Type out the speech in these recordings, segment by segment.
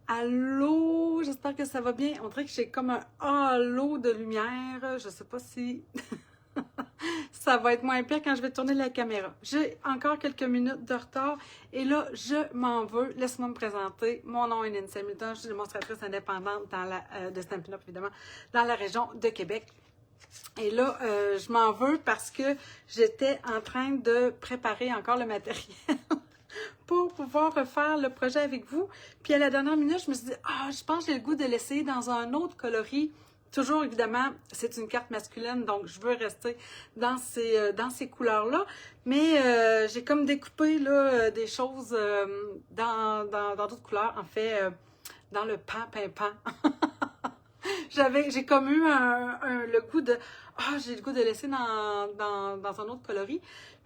Allô, j'espère que ça va bien. On dirait que j'ai comme un halo de lumière. Je sais pas si ça va être moins pire quand je vais tourner la caméra. J'ai encore quelques minutes de retard et là, je m'en veux. Laisse-moi me présenter. Mon nom est Nancy Hamilton. Je suis démonstratrice indépendante de Stampin' Up, évidemment, dans la région de Québec. Et là, je m'en veux parce que j'étais en train de préparer encore le matériel pour pouvoir refaire le projet avec vous. Puis à la dernière minute, je me suis dit, je pense que j'ai le goût de l'essayer dans un autre coloris. Toujours, évidemment, c'est une carte masculine, donc je veux rester dans ces couleurs-là. Mais j'ai comme découpé là, des choses dans d'autres couleurs. En fait, dans le pan. J'ai comme eu le goût de, j'ai le goût de laisser dans un autre coloris.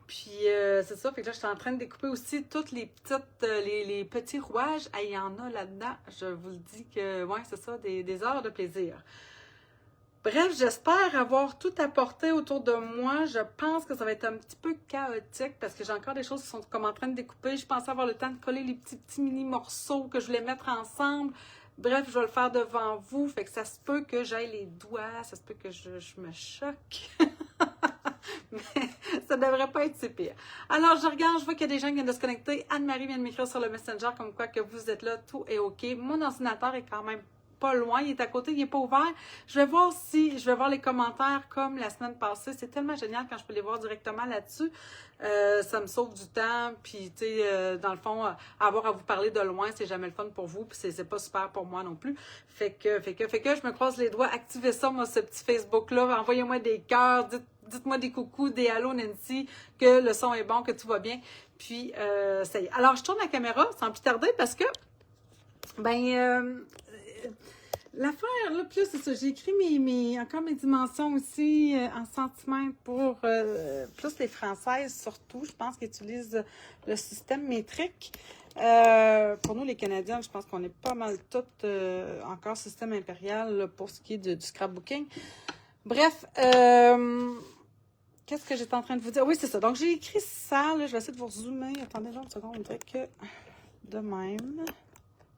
Puis c'est ça, fait que là, je suis en train de découper aussi toutes les petites, les petits rouages. Ah, il y en a là-dedans. Je vous le dis que, ouais, c'est ça, des heures de plaisir. Bref, j'espère avoir tout apporté autour de moi. Je pense que ça va être un petit peu chaotique parce que j'ai encore des choses qui sont comme en train de découper. Je pensais avoir le temps de coller les petits mini morceaux que je voulais mettre ensemble. Bref, je vais le faire devant vous. Fait que ça se peut que j'aille les doigts, ça se peut que je me choque. Mais ça devrait pas être si pire. Alors, je regarde, je vois qu'il y a des gens qui viennent de se connecter. Anne-Marie vient de m'écrire sur le Messenger comme quoi que vous êtes là, tout est OK. Mon ordinateur est quand même pas loin, il est à côté, il n'est pas ouvert. Je vais voir les commentaires comme la semaine passée. C'est tellement génial quand je peux les voir directement là-dessus. Ça me sauve du temps, puis tu sais, dans le fond, avoir à vous parler de loin, c'est jamais le fun pour vous, puis c'est pas super pour moi non plus. Fait que je me croise les doigts, activez ça, moi, ce petit Facebook-là, envoyez-moi des cœurs, dites-moi des coucous, des allô Nancy, que le son est bon, que tout va bien. Puis, ça y est. Alors, je tourne la caméra sans plus tarder parce que, l'affaire, là, plus c'est ça, j'ai écrit encore mes dimensions aussi en centimètres pour plus les Françaises surtout, je pense qu'ils utilisent le système métrique. Pour nous, les Canadiens, je pense qu'on est pas mal toutes encore système impérial là, pour ce qui est du scrapbooking. Bref, qu'est-ce que j'étais en train de vous dire? Oui, c'est ça. Donc, j'ai écrit ça, là, je vais essayer de vous zoomer. Attendez une seconde, on dirait que de même...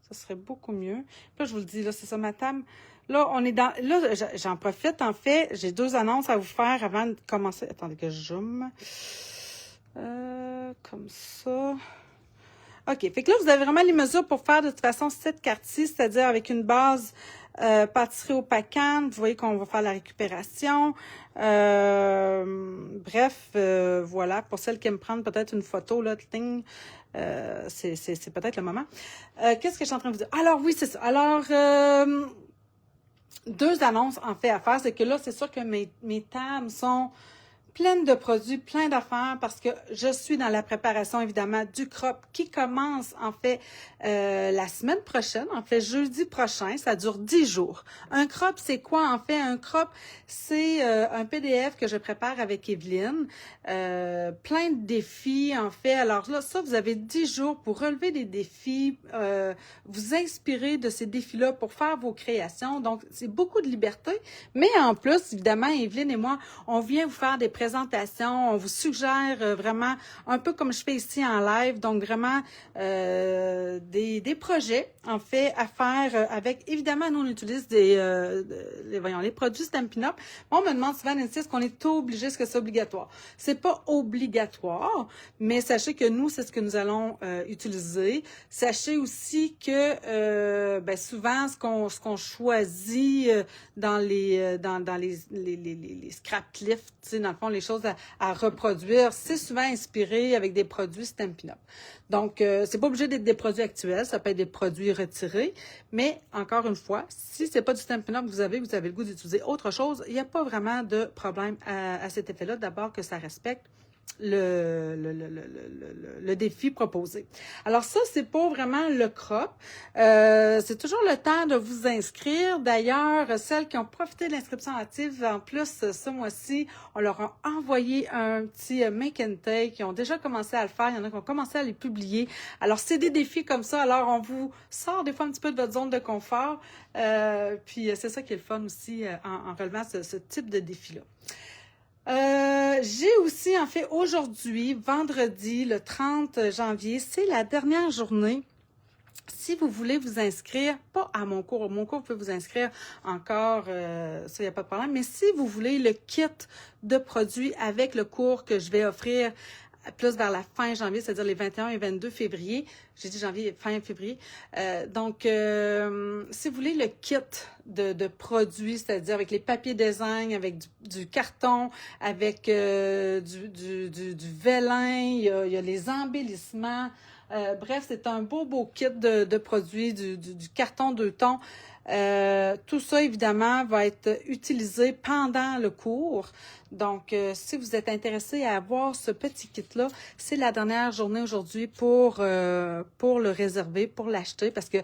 Ça serait beaucoup mieux. Là, je vous le dis, là, c'est ça, ma table. Là, on est dans... Là, j'en profite, en fait. J'ai 2 annonces à vous faire avant de commencer. Attendez que je zoome. Comme ça. OK. Fait que là, vous avez vraiment les mesures pour faire de toute façon cette carte-ci, c'est-à-dire avec une base pâtisserie au pacane. Vous voyez qu'on va faire la récupération. Bref, voilà. Pour celles qui aiment prendre peut-être une photo, là, c'est peut-être le moment. Qu'est-ce que je suis en train de vous dire? Alors, oui, c'est ça. Alors, 2 annonces, en fait, à faire. C'est que là, c'est sûr que mes tables sont pleine de produits, plein d'affaires, parce que je suis dans la préparation, évidemment, du crop qui commence, en fait, la semaine prochaine, en fait, jeudi prochain. Ça dure 10 jours. Un crop, c'est quoi, en fait? Un crop, c'est un PDF que je prépare avec Evelyne. Plein de défis, en fait. Alors là, ça, vous avez 10 jours pour relever des défis, vous inspirer de ces défis-là pour faire vos créations. Donc, c'est beaucoup de liberté. Mais en plus, évidemment, Evelyne et moi, on vient vous faire des présentation, on vous suggère vraiment, un peu comme je fais ici en live, donc vraiment des projets, en fait, à faire avec, évidemment, nous, on utilise les produits Stampin' Up. On me demande souvent, Nancy, est-ce qu'on est obligé, est-ce que c'est obligatoire? C'est pas obligatoire, mais sachez que nous, c'est ce que nous allons utiliser. Sachez aussi que souvent, ce qu'on choisit dans les scrap lifts, tu sais, dans le fond, les choses à reproduire, c'est souvent inspiré avec des produits Stampin' Up. Donc, c'est pas obligé d'être des produits actuels, ça peut être des produits retirés, mais encore une fois, si c'est pas du Stampin' Up que vous avez le goût d'utiliser autre chose, il n'y a pas vraiment de problème à cet effet-là. D'abord que ça respecte le défi proposé. Alors ça, c'est pas vraiment le crop. C'est toujours le temps de vous inscrire. D'ailleurs, celles qui ont profité de l'inscription active, en plus, ce mois-ci, on leur a envoyé un petit make and take. Ils ont déjà commencé à le faire. Il y en a qui ont commencé à les publier. Alors, c'est des défis comme ça. Alors, on vous sort des fois un petit peu de votre zone de confort. Puis, c'est ça qui est le fun aussi en relevant ce type de défi-là. J'ai aussi, en fait, aujourd'hui, vendredi, le 30 janvier, c'est la dernière journée Si vous voulez vous inscrire, pas à mon cours vous pouvez vous inscrire encore, ça, il n'y a pas de problème, mais si vous voulez le kit de produits avec le cours que je vais offrir plus vers la fin janvier, c'est-à-dire les 21 et 22 février, j'ai dit janvier, fin février, si vous voulez le kit de produits, c'est-à-dire avec les papiers design, avec du carton, avec du vélin, il y a les embellissements, bref, c'est un beau kit de produits, du carton 2 tons. Tout ça, évidemment, va être utilisé pendant le cours. Donc, si vous êtes intéressé à avoir ce petit kit-là, c'est la dernière journée aujourd'hui pour le réserver, pour l'acheter, parce que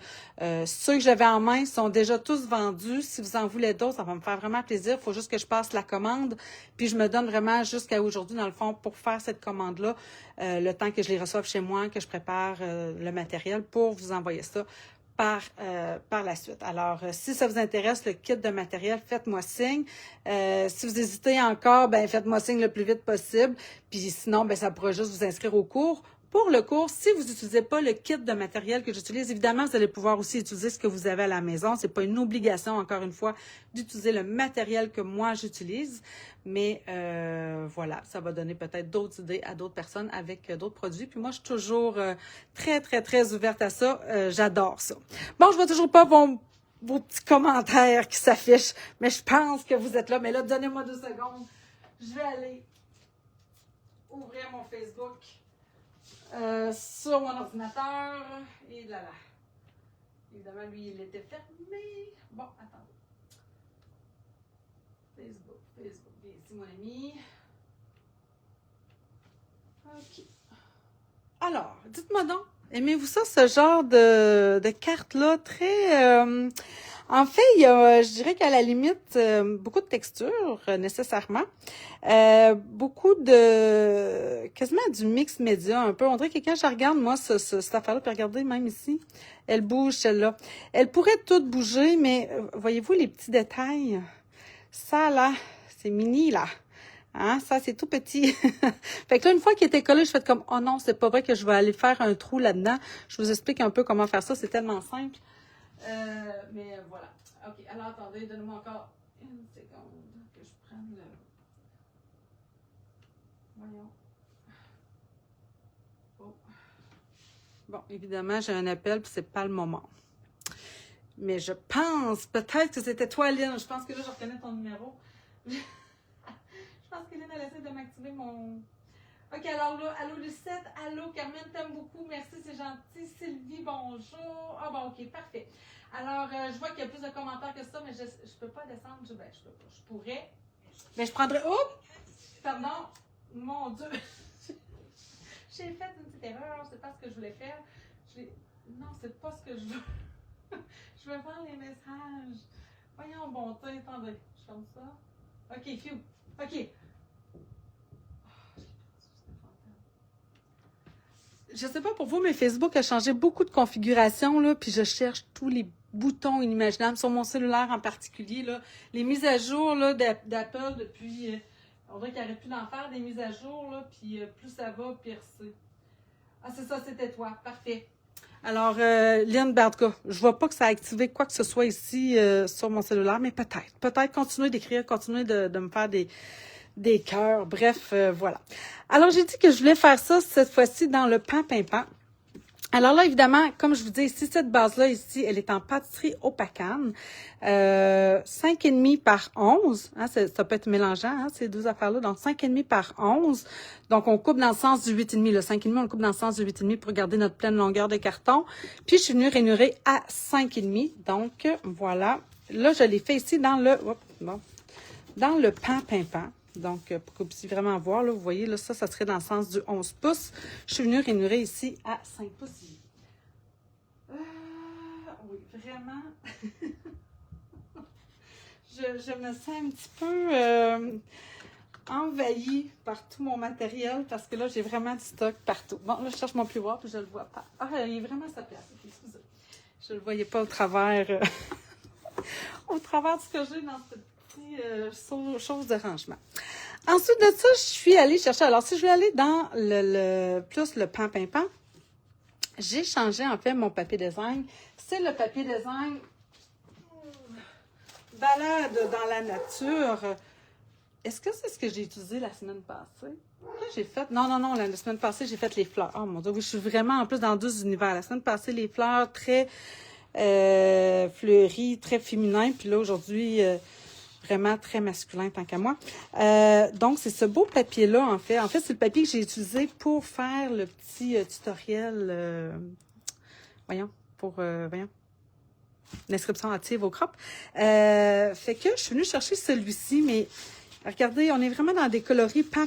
ceux que j'avais en main sont déjà tous vendus. Si vous en voulez d'autres, ça va me faire vraiment plaisir. Il faut juste que je passe la commande, puis je me donne vraiment jusqu'à aujourd'hui, dans le fond, pour faire cette commande-là, le temps que je les reçoive chez moi, que je prépare le matériel pour vous envoyer ça par la suite. Alors, si ça vous intéresse, le kit de matériel, faites-moi signe. Si vous hésitez encore, ben faites-moi signe le plus vite possible. Puis sinon, ben ça pourra juste vous inscrire au cours. Pour le cours, si vous n'utilisez pas le kit de matériel que j'utilise, évidemment, vous allez pouvoir aussi utiliser ce que vous avez à la maison. C'est pas une obligation, encore une fois, d'utiliser le matériel que moi j'utilise. Mais voilà, ça va donner peut-être d'autres idées à d'autres personnes avec d'autres produits. Puis moi, je suis toujours très ouverte à ça. J'adore ça. Bon, je vois toujours pas vos petits commentaires qui s'affichent, mais je pense que vous êtes là. Mais là, donnez-moi 2 secondes. Je vais aller ouvrir mon Facebook. Sur mon ordinateur. Et là. Évidemment, lui, il était fermé. Bon, attendez. Facebook. Viens ici, mon ami. OK. Alors, dites-moi donc, aimez-vous ça, ce genre de carte-là? Très... en fait, il y a, je dirais qu'à la limite, beaucoup de textures, nécessairement. Beaucoup de... quasiment du mix média, un peu. On dirait que quand je regarde, moi, cette affaire-là, puis regardez, même ici, elle bouge, celle-là. Elle pourrait toute bouger, mais voyez-vous les petits détails? Ça, là, c'est mini, là. Hein? Ça, c'est tout petit. Fait que là, une fois qu'il était collé, je fais comme, oh non, c'est pas vrai que je vais aller faire un trou là-dedans. Je vous explique un peu comment faire ça. C'est tellement simple. Mais voilà. OK, alors attendez, donnez-moi encore une seconde que je prenne le... Voyons. Oh. Bon, évidemment, j'ai un appel, puis c'est pas le moment. Mais je pense, peut-être que c'était toi, Lynn. Je pense que là, je reconnais ton numéro. Je pense que Lynn, elle essaie de m'activer mon... OK, alors là, allô Lucette, allô Carmen, t'aime beaucoup, merci, c'est gentil. Sylvie, bonjour. Ah bon, OK, parfait. Alors, je vois qu'il y a plus de commentaires que ça, mais je peux pas descendre. Je peux pas. Je pourrais. Mais je prendrais... Oups! Pardon. Mon Dieu. J'ai fait une petite erreur. C'est pas ce que je voulais faire. Non, c'est pas ce que je veux. Je veux voir les messages. Voyons, bonté. Attendez. Je ferme ça. OK, phew. OK. Je sais pas pour vous, mais Facebook a changé beaucoup de configurations, là, puis je cherche tous les boutons inimaginables sur mon cellulaire en particulier, là. Les mises à jour, là, d'Apple depuis... on dirait qu'il n'arrête plus d'en faire des mises à jour, là, puis plus ça va, pire c'est. Ah, c'est ça, c'était toi. Parfait. Alors, Lynn, ben, en tout cas, je vois pas que ça a activé quoi que ce soit ici sur mon cellulaire, mais peut-être. Peut-être continuer d'écrire, continuer de me faire des cœurs. Bref, voilà. Alors, j'ai dit que je voulais faire ça cette fois-ci dans le pain pimpant. Alors là, évidemment, comme je vous dis ici, cette base-là, ici, elle est en pâtisserie Opacane. 5,5 par 11. Hein, ça peut être mélangeant, hein, ces deux affaires-là. Donc, 5,5 par 11. Donc, on coupe dans le sens du 8,5. Le 5,5, on le coupe dans le sens du 8,5 pour garder notre pleine longueur de carton. Puis, je suis venue rainurer à 5,5. Donc, voilà. Là, je l'ai fait ici dans le pain pimpant. Donc, pour que vous puissiez vraiment voir, là, vous voyez, là, ça serait dans le sens du 11 pouces. Je suis venue rainurer ici à 5 pouces. Oui, vraiment. je me sens un petit peu envahie par tout mon matériel parce que là, j'ai vraiment du stock partout. Bon, là, je cherche mon plioir puis je le vois pas. Ah, il est vraiment à sa place. Okay, excusez. Je le voyais pas au travers, au travers de ce que j'ai dans ce petit chose de rangement. Ensuite de ça, je suis allée chercher. Alors, si je vais aller dans plus le pain pimpant, j'ai changé en fait mon papier design. C'est le papier design Balade dans la nature. Est-ce que c'est ce que j'ai utilisé la semaine passée? J'ai fait... Non, la semaine passée, j'ai fait les fleurs. Oh mon Dieu, oui, je suis vraiment en plus dans deux univers. La semaine passée, les fleurs très fleuries, très féminins. Puis là, aujourd'hui, vraiment très masculin tant qu'à moi. Donc, c'est ce beau papier-là, en fait. En fait, c'est le papier que j'ai utilisé pour faire le petit tutoriel... voyons, l'inscription active au crop. Fait que je suis venue chercher celui-ci, mais regardez, on est vraiment dans des coloris pan.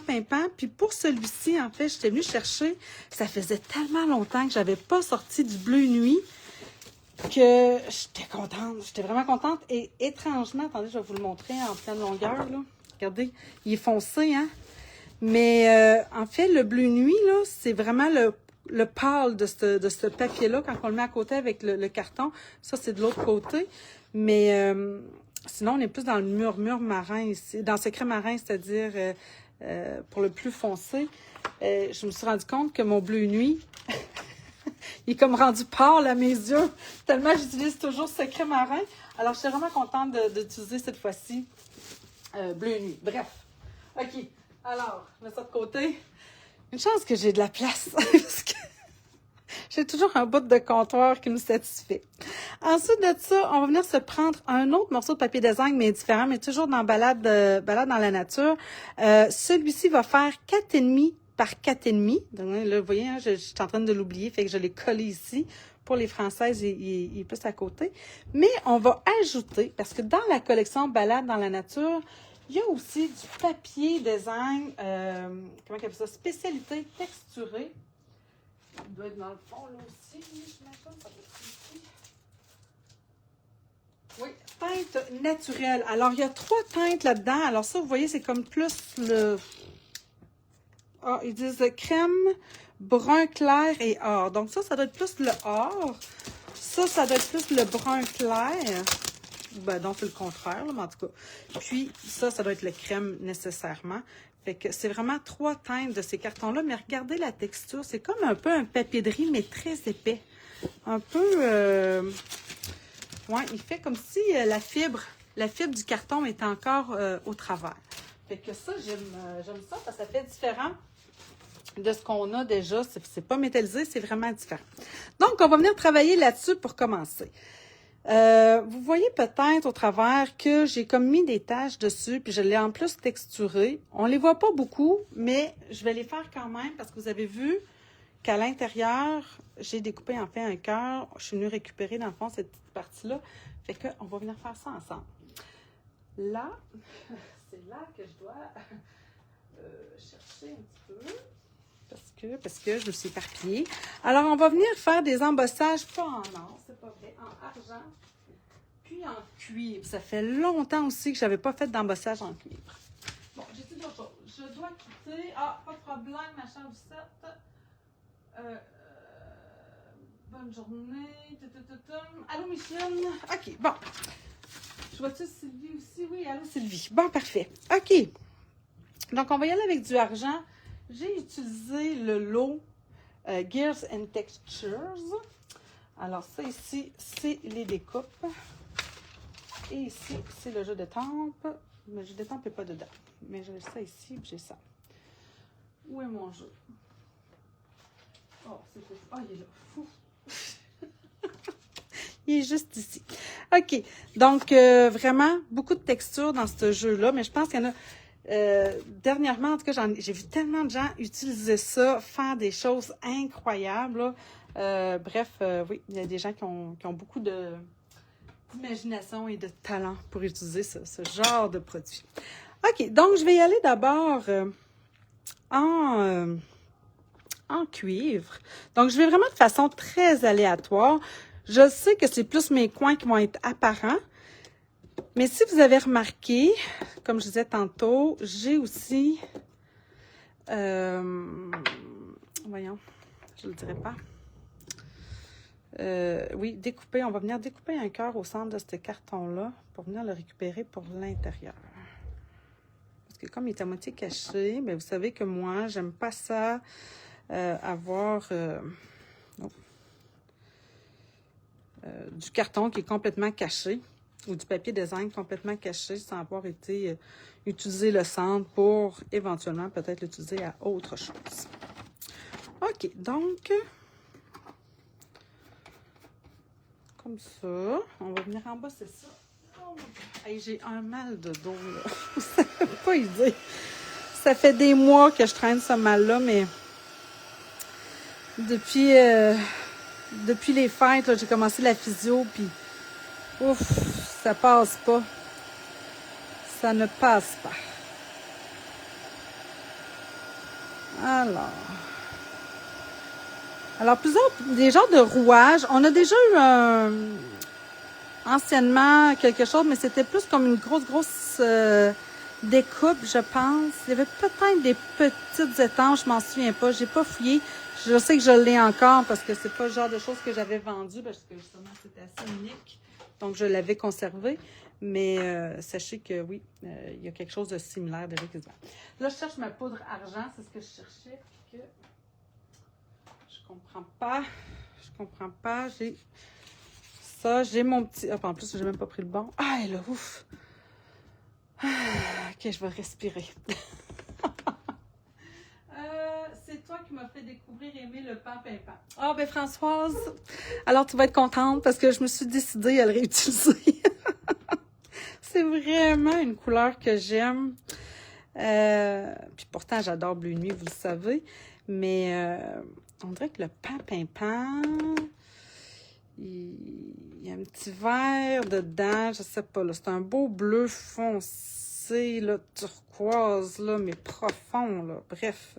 Puis pour celui-ci, en fait, j'étais venue chercher, ça faisait tellement longtemps que j'avais pas sorti du bleu nuit que j'étais contente. J'étais vraiment contente. Et étrangement, attendez, je vais vous le montrer en pleine longueur, là. Regardez, il est foncé, hein? Mais en fait, le bleu nuit, là, c'est vraiment le pâle de ce papier-là, quand on le met à côté avec le carton. Ça, c'est de l'autre côté. Mais sinon, on est plus dans le murmure marin ici, dans le secret marin, c'est-à-dire pour le plus foncé. Je me suis rendu compte que mon bleu nuit, il est comme rendu pâle à mes yeux, tellement j'utilise toujours secret marin. Alors, je suis vraiment contente d'utiliser cette fois-ci bleu nuit. Bref, OK. Alors, je mets ça de côté. Une chance que j'ai de la place, parce que j'ai toujours un bout de comptoir qui nous satisfait. Ensuite de ça, on va venir se prendre un autre morceau de papier design, mais différent, mais toujours dans balade dans la nature. Celui-ci va faire 4,5 par 4,5. Donc là, vous voyez, hein, je suis en train de l'oublier, fait que je l'ai collé ici. Pour les Françaises, il est plus à côté. Mais on va ajouter, parce que dans la collection Balade dans la nature, il y a aussi du papier design, comment on appelle ça, spécialité texturée. Il doit être dans le fond, là aussi. Je mets ça doit être ici. Oui, teinte naturelle. Alors, il y a 3 teintes là-dedans. Alors ça, vous voyez, c'est comme plus le... Ah, ils disent crème, brun clair et or. Donc ça doit être plus le or. Ça doit être plus le brun clair. Ben, donc, c'est le contraire, là, mais en tout cas. Puis, ça doit être le crème nécessairement. Fait que c'est vraiment 3 teintes de ces cartons-là. Mais regardez la texture. C'est comme un peu un papier de riz, mais très épais. Un peu... ouais, il fait comme si la fibre du carton est encore au travers. Fait que ça, j'aime ça parce que ça fait différent de ce qu'on a déjà. C'est pas métallisé, c'est vraiment différent. Donc, on va venir travailler là-dessus pour commencer. Vous voyez peut-être au travers que j'ai comme mis des taches dessus, puis je l'ai en plus texturé. On les voit pas beaucoup, mais je vais les faire quand même parce que vous avez vu qu'à l'intérieur, j'ai découpé en fait un cœur. Je suis venue récupérer dans le fond cette petite partie-là. Fait qu'on va venir faire ça ensemble. Là, c'est là que je dois chercher un petit peu. Parce que je me suis éparpillée. Alors, on va venir faire des embossages, pas en or, c'est pas vrai, en argent, puis en cuivre. Ça fait longtemps aussi que je n'avais pas fait d'embossage en cuivre. Bon, j'ai dit d'autres choses. Je dois quitter. Ah, pas de problème, ma chère Lucette. Bonne journée. Allô, Micheline? OK, bon. Je vois-tu Sylvie aussi? Oui, allô, Sylvie. Bon, parfait. OK. Donc, on va y aller avec du argent. J'ai utilisé le lot Gears and Textures. Alors, ça ici, c'est les découpes. Et ici, c'est le jeu de tempe. Mais le jeu de tempe n'est pas dedans. Mais j'ai ça ici, j'ai ça. Où est mon jeu? Oh, c'est fou. Oh, il est là. Fou. Il est juste ici. OK. Donc, vraiment, beaucoup de texture dans ce jeu-là. Mais je pense qu'il y en a... dernièrement, en tout cas, j'ai vu tellement de gens utiliser ça, faire des choses incroyables. Bref, oui, il y a des gens qui ont beaucoup d'imagination et de talent pour utiliser ce genre de produit. OK, donc je vais y aller d'abord en cuivre. Donc, je vais vraiment de façon très aléatoire. Je sais que c'est plus mes coins qui vont être apparents. Mais si vous avez remarqué, comme je disais tantôt, j'ai aussi, voyons, je ne le dirai pas. Oui, découper, on va venir découper un cœur au centre de ce carton-là pour venir le récupérer pour l'intérieur. Parce que comme il est à moitié caché, bien, vous savez que moi, j'aime pas ça, avoir... oh, du carton qui est complètement caché ou du papier design complètement caché sans avoir été utilisé le centre pour éventuellement peut-être l'utiliser à autre chose. OK, donc, comme ça, on va venir embosser ça. Oh, hey, j'ai un mal de dos, là. Ça ne peut pas y dire. Ça fait des mois que je traîne ce mal-là, mais depuis les fêtes, j'ai commencé la physio, puis ouf, ça passe pas. Ça ne passe pas. Alors des genres de rouages. On a déjà eu anciennement quelque chose, mais c'était plus comme une grosse découpe, je pense. Il y avait peut-être des petites étanches, je m'en souviens pas. J'ai pas fouillé. Je sais que je l'ai encore parce que c'est pas le genre de choses que j'avais vendu parce que justement c'était assez unique. Donc je l'avais conservé. Mais sachez que oui, il y a quelque chose de similaire déjà qui se vend. Là, je cherche ma poudre argent, c'est ce que je cherchais. Que je comprends pas. Je comprends pas. J'ai ça, j'ai mon petit. Ah, en plus, j'ai même pas pris le bon. Ah, là, ouf. Ok, je vais respirer. C'est toi qui m'as fait découvrir aimer le pan pimpant. Ah, ben Françoise, alors tu vas être contente parce que je me suis décidée à le réutiliser. C'est vraiment une couleur que j'aime. Puis pourtant, j'adore Bleu Nuit, vous le savez. Mais on dirait que le pan pimpant, il y a un petit vert dedans, je sais pas, là. C'est un beau bleu foncé, là, turquoise, là, mais profond, là. Bref,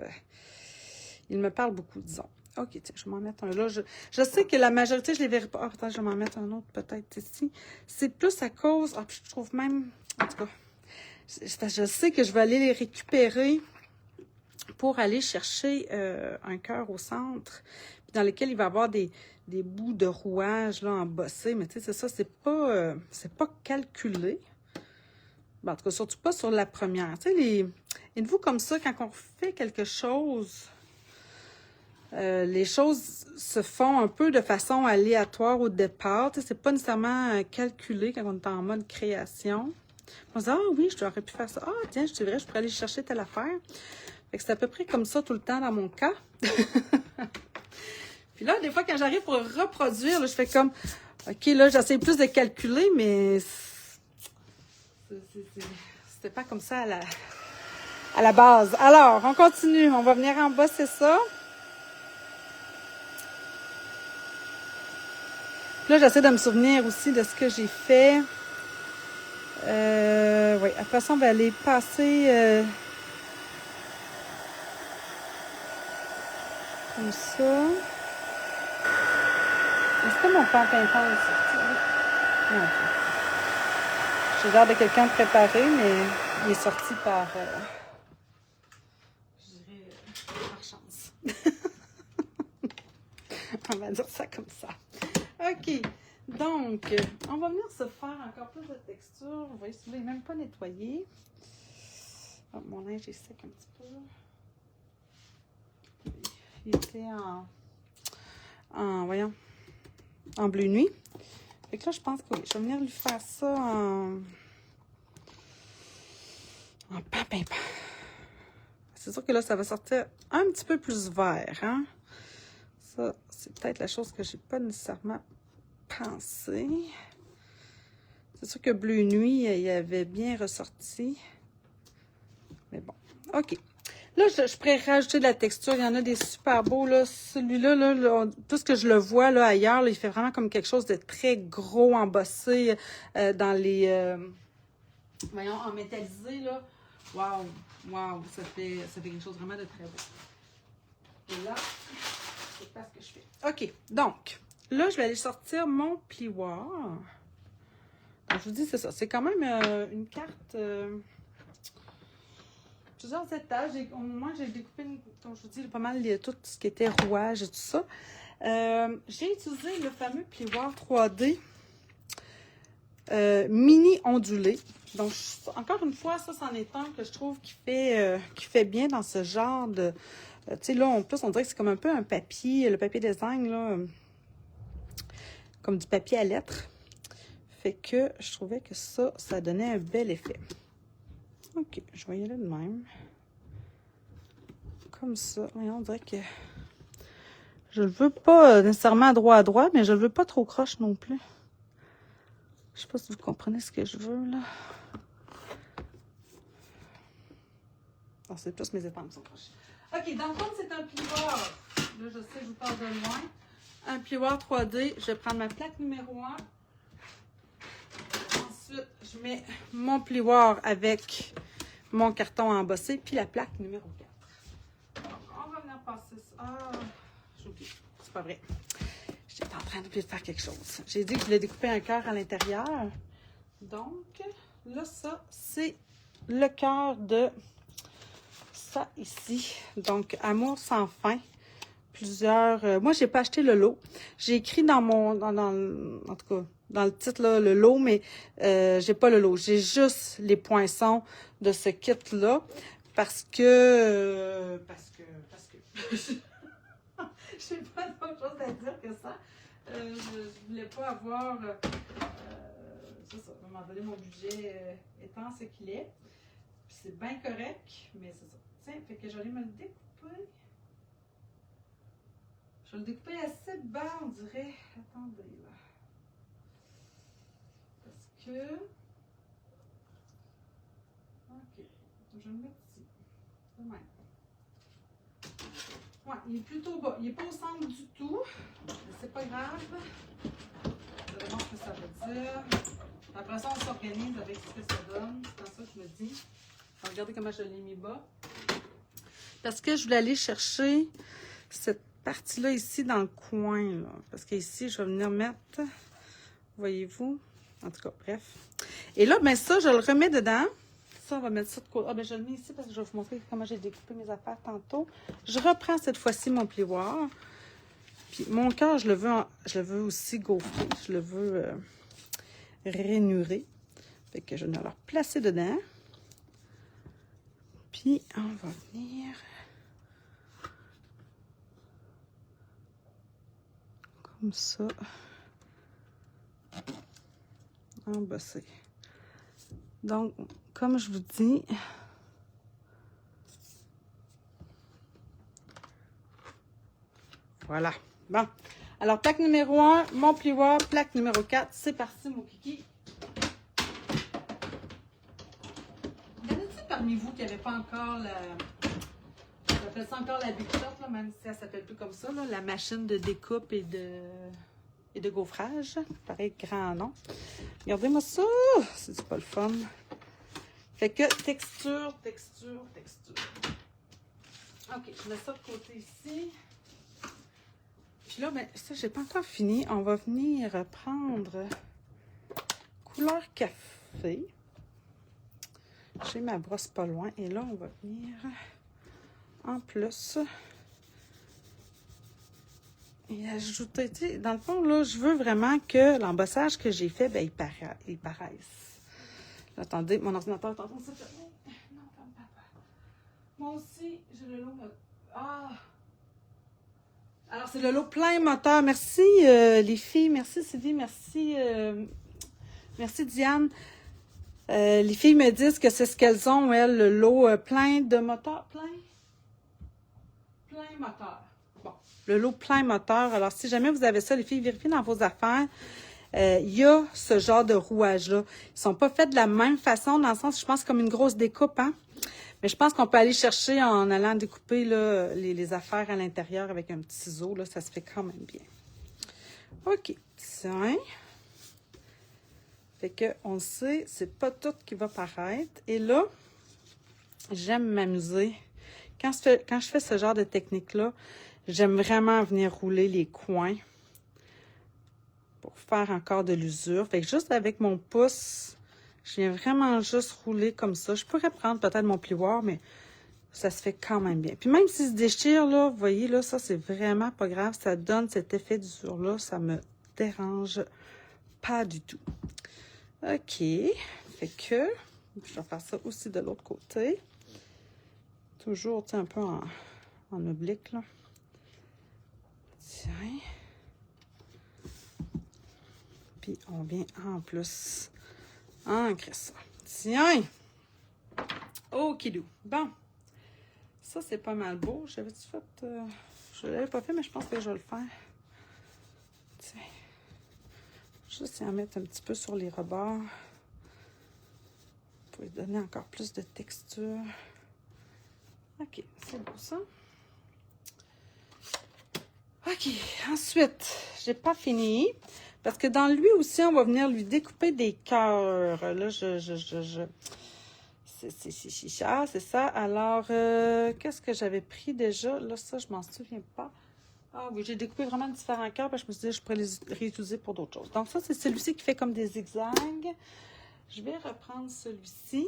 il me parle beaucoup, disons. OK, tiens, je vais m'en mettre un là. Je sais que la majorité, je les verrai pas. Ah, peut-être je vais m'en mettre un autre, peut-être ici. C'est plus à cause... Ah, puis je trouve même... En tout cas, je sais que je vais aller les récupérer pour aller chercher un cœur au centre, dans lequel il va y avoir des bouts de rouage là, embossés. Mais tu sais, c'est ça, c'est pas calculé. Ben, en tout cas, surtout pas sur la première. Tu sais, êtes-vous comme ça, quand on fait quelque chose... les choses se font un peu de façon aléatoire au départ. Tu sais, c'est pas nécessairement calculé quand on est en mode création. On se dit, ah oui, je t'aurais pu faire ça. Ah, tiens, c'est vrai, je pourrais aller chercher telle affaire. Fait que c'est à peu près comme ça tout le temps dans mon cas. Puis là, des fois, quand j'arrive pour reproduire, là, je fais comme, OK, là, j'essaie plus de calculer, mais c'était pas comme ça à la base. Alors, on continue. On va venir embosser ça. Là, j'essaie de me souvenir aussi de ce que j'ai fait. Oui, après ça, on va aller passer comme ça. Est-ce que mon pan pimpant est sorti? Non, okay. J'ai l'air de quelqu'un de préparé, mais il est sorti par, je dirais, par chance. On va dire ça comme ça. OK. Donc, on va venir se faire encore plus de texture. Vous voyez, celui-là, il n'est même pas nettoyé. Oh, mon linge est sec un petit peu. Il était voyons, en Bleu Nuit. Fait que là, je pense que oui, je vais venir lui faire ça en pan pimpant. C'est sûr que là, ça va sortir un petit peu plus vert, hein? Ça, c'est peut-être la chose que j'ai pas nécessairement pensé. C'est sûr que Bleu Nuit, il avait bien ressorti. Mais bon, OK. Là, je pourrais rajouter de la texture. Il y en a des super beaux, là. Celui-là, là, tout ce que je le vois, là, ailleurs, là, il fait vraiment comme quelque chose de très gros, embossé dans les... voyons, en métallisé, là. Wow, wow, ça fait quelque chose vraiment de très beau. Et là, c'est pas ce que je fais. OK, donc, là, je vais aller sortir mon plioir. Donc, je vous dis, c'est ça. C'est quand même une carte... plusieurs étages. Moi, j'ai découpé, comme je vous dis, pas mal tout ce qui était rouage et tout ça. J'ai utilisé le fameux plioir 3D mini ondulé. Donc, encore une fois, ça, c'en est un que je trouve qui fait bien dans ce genre de... tu sais, là, en plus, on dirait que c'est comme un peu un papier, le papier design, là, comme du papier à lettres. Fait que je trouvais que ça donnait un bel effet. OK, je vais y aller de même. Comme ça. Mais on dirait que je le veux pas nécessairement droit à droit, mais je le veux pas trop croche non plus. Je sais pas si vous comprenez ce que je veux, là. Non, c'est plus mes épingles qui sont crochées. OK, dans le fond, c'est un plioir. Là, je sais, je vous parle de loin. Un plioir 3D. Je vais prendre ma plaque numéro 1. Ensuite, je mets mon plioir avec mon carton embossé, puis la plaque numéro 4. Donc, on va venir passer ça. Ah, j'ai oublié. C'est pas vrai. J'étais en train d'oublier de faire quelque chose. J'ai dit que je voulais découper un cœur à l'intérieur. Donc, là, ça, c'est le cœur de ça ici. Donc, Amour sans fin. Plusieurs... moi, j'ai pas acheté le lot. J'ai écrit dans mon... en tout cas, dans le titre, là, le lot, mais j'ai pas le lot. J'ai juste les poinçons de ce kit-là parce que... j'ai pas d'autre chose à dire que ça. Je voulais pas avoir... c'est ça. À un moment donné, mon budget étant ce qu'il est. Puis c'est bien correct, mais c'est ça. Tiens, fait que j'allais me le découper. Je vais le découper assez bas, on dirait. Attendez, là. Parce que... OK. Je vais le mettre ici. De même. Ouais, il est plutôt bas. Il n'est pas au centre du tout. Mais c'est pas grave. Vous allez voir ce que ça veut dire. Après ça, on s'organise avec ce que ça donne. C'est comme ça que je me dis. Regardez comment je l'ai mis bas. Parce que je voulais aller chercher cette partie-là ici dans le coin. Là. Parce qu'ici, je vais venir mettre... Voyez-vous? En tout cas, bref. Et là, ben ça, je le remets dedans. Ça, on va mettre ça de côté. Ah, ben je le mets ici parce que je vais vous montrer comment j'ai découpé mes affaires tantôt. Je reprends cette fois-ci mon plioir. Puis mon cœur, je le veux aussi gaufrer. Je le veux rainuré. Fait que je vais le placer dedans. Puis, on va venir... Comme ça. Embosser. Donc, comme je vous dis... Voilà. Bon. Alors, plaque numéro 1, mon plioir. Plaque numéro 4, c'est parti, mon kiki. Y en a-t-il parmi vous qui n'avaient pas encore la... J'appelle ça encore la Big Shot, là, même si elle s'appelle plus comme ça, là, la machine de découpe et de gaufrage. Pareil, grand nom. Regardez-moi ça! C'est pas le fun. Fait que texture, texture, texture. OK, je mets ça de côté ici. Puis là, ben, ça, j'ai pas encore fini. On va venir prendre couleur café. J'ai ma brosse pas loin. Et là, on va venir en plus et ajouter. Tu sais, dans le fond, là, je veux vraiment que l'embossage que j'ai fait, ben, il paraisse. Là, attendez, mon ordinateur est en train de se fermer. Non, papa. Moi aussi, j'ai le lot. Ah! Alors, c'est le lot plein moteur. Merci, les filles. Merci, Sylvie. Merci, merci, Diane. Les filles me disent que c'est ce qu'elles ont, elles, le lot plein de moteurs. Plein moteur. Bon, le lot plein moteur. Alors, si jamais vous avez ça, les filles, vérifiez dans vos affaires. Il y a ce genre de rouage-là. Ils sont pas faits de la même façon, dans le sens, je pense, comme une grosse découpe, hein. Mais je pense qu'on peut aller chercher en allant découper là, les affaires à l'intérieur avec un petit ciseau. Là, ça se fait quand même bien. OK. Tiens. Fait que on sait, c'est pas tout qui va paraître. Et là, j'aime m'amuser. Quand je fais ce genre de technique-là, j'aime vraiment venir rouler les coins pour faire encore de l'usure. Fait que juste avec mon pouce, je viens vraiment juste rouler comme ça. Je pourrais prendre peut-être mon plioir, mais ça se fait quand même bien. Puis même s'il se déchire, là, vous voyez, là, ça, c'est vraiment pas grave. Ça donne cet effet d'usure-là. Ça me dérange pas du tout. OK. Fait que, je vais faire ça aussi de l'autre côté. Toujours, tu sais, un peu en oblique, là. Tiens. Puis on vient en plus ancrer ça. Tiens! Okidou. Bon. Ça, c'est pas mal beau. J'avais-tu fait... je l'avais pas fait, mais je pense que je vais le faire. Tiens. Juste y en mettre un petit peu sur les rebords. Pour lui donner encore plus de texture. OK, c'est beau ça. OK, ensuite, j'ai pas fini. Parce que dans lui aussi, on va venir lui découper des cœurs. Là, c'est ça. Alors, qu'est-ce que j'avais pris déjà? Là, ça, je m'en souviens pas. Ah oui, j'ai découpé vraiment différents cœurs parce que je me suis dit que je pourrais les réutiliser pour d'autres choses. Donc ça, c'est celui-ci qui fait comme des zigzags. Je vais reprendre celui-ci.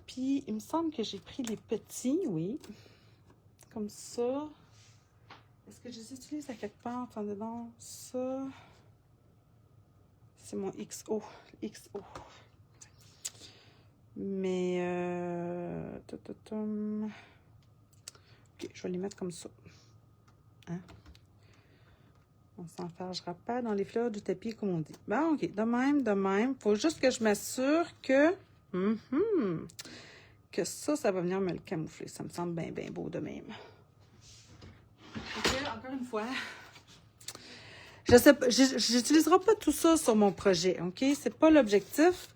Puis, il me semble que j'ai pris les petits, oui. Comme ça. Est-ce que je les utilise à quelque part? Attendez donc. Ça, c'est mon XO. XO. Mais, OK, je vais les mettre comme ça. Hein? On s'enfargera pas dans les fleurs du tapis, comme on dit. Bon, OK, de même. Faut juste que je m'assure que... que ça va venir me le camoufler. Ça me semble bien beau de même. OK, encore une fois... Je sais pas, j'utiliserai pas tout ça sur mon projet, OK? C'est pas l'objectif.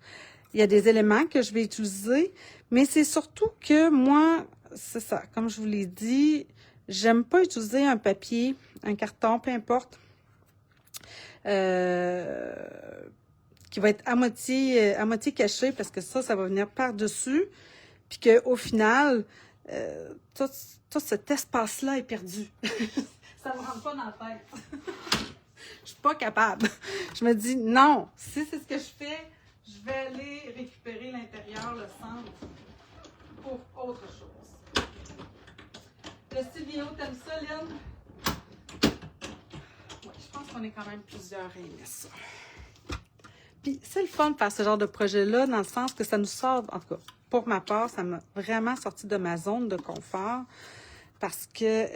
Il y a des éléments que je vais utiliser, mais c'est surtout que moi, c'est ça, comme je vous l'ai dit, j'aime pas utiliser un papier, un carton, peu importe, qui va être à moitié caché, parce que ça va venir par-dessus, puis qu'au final, tout cet espace-là est perdu. Ça me rentre pas dans la tête. Je suis pas capable. Je me dis, non, si c'est ce que je fais, je vais aller récupérer l'intérieur, le centre, pour autre chose. Le style vidéo, t'aimes ça, Lynn? Oui, je pense qu'on est quand même plusieurs à aimer ça. Puis, c'est le fun de faire ce genre de projet-là, dans le sens que ça nous sort, en tout cas, pour ma part, ça m'a vraiment sorti de ma zone de confort. Parce que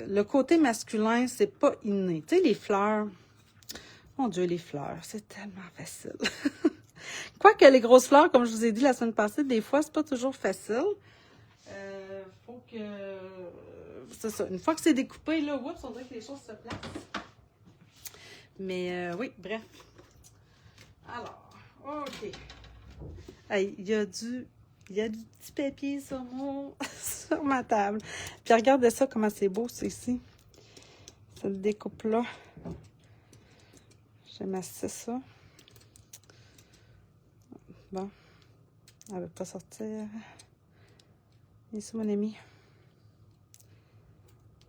le côté masculin, c'est pas inné. Tu sais, les fleurs, mon Dieu, les fleurs, c'est tellement facile. Quoique les grosses fleurs, comme je vous ai dit la semaine passée, des fois, c'est pas toujours facile. Faut que... c'est ça. Une fois que c'est découpé, là, oups, on dirait que les choses se placent. Mais oui, bref. Alors, OK. Hey, il y a du petit papier sur sur ma table. Puis regardez ça, comment c'est beau, c'est ici. Cette découpe-là. J'aime assez ça. Bon. Elle ne va pas sortir. Ici, mon ami.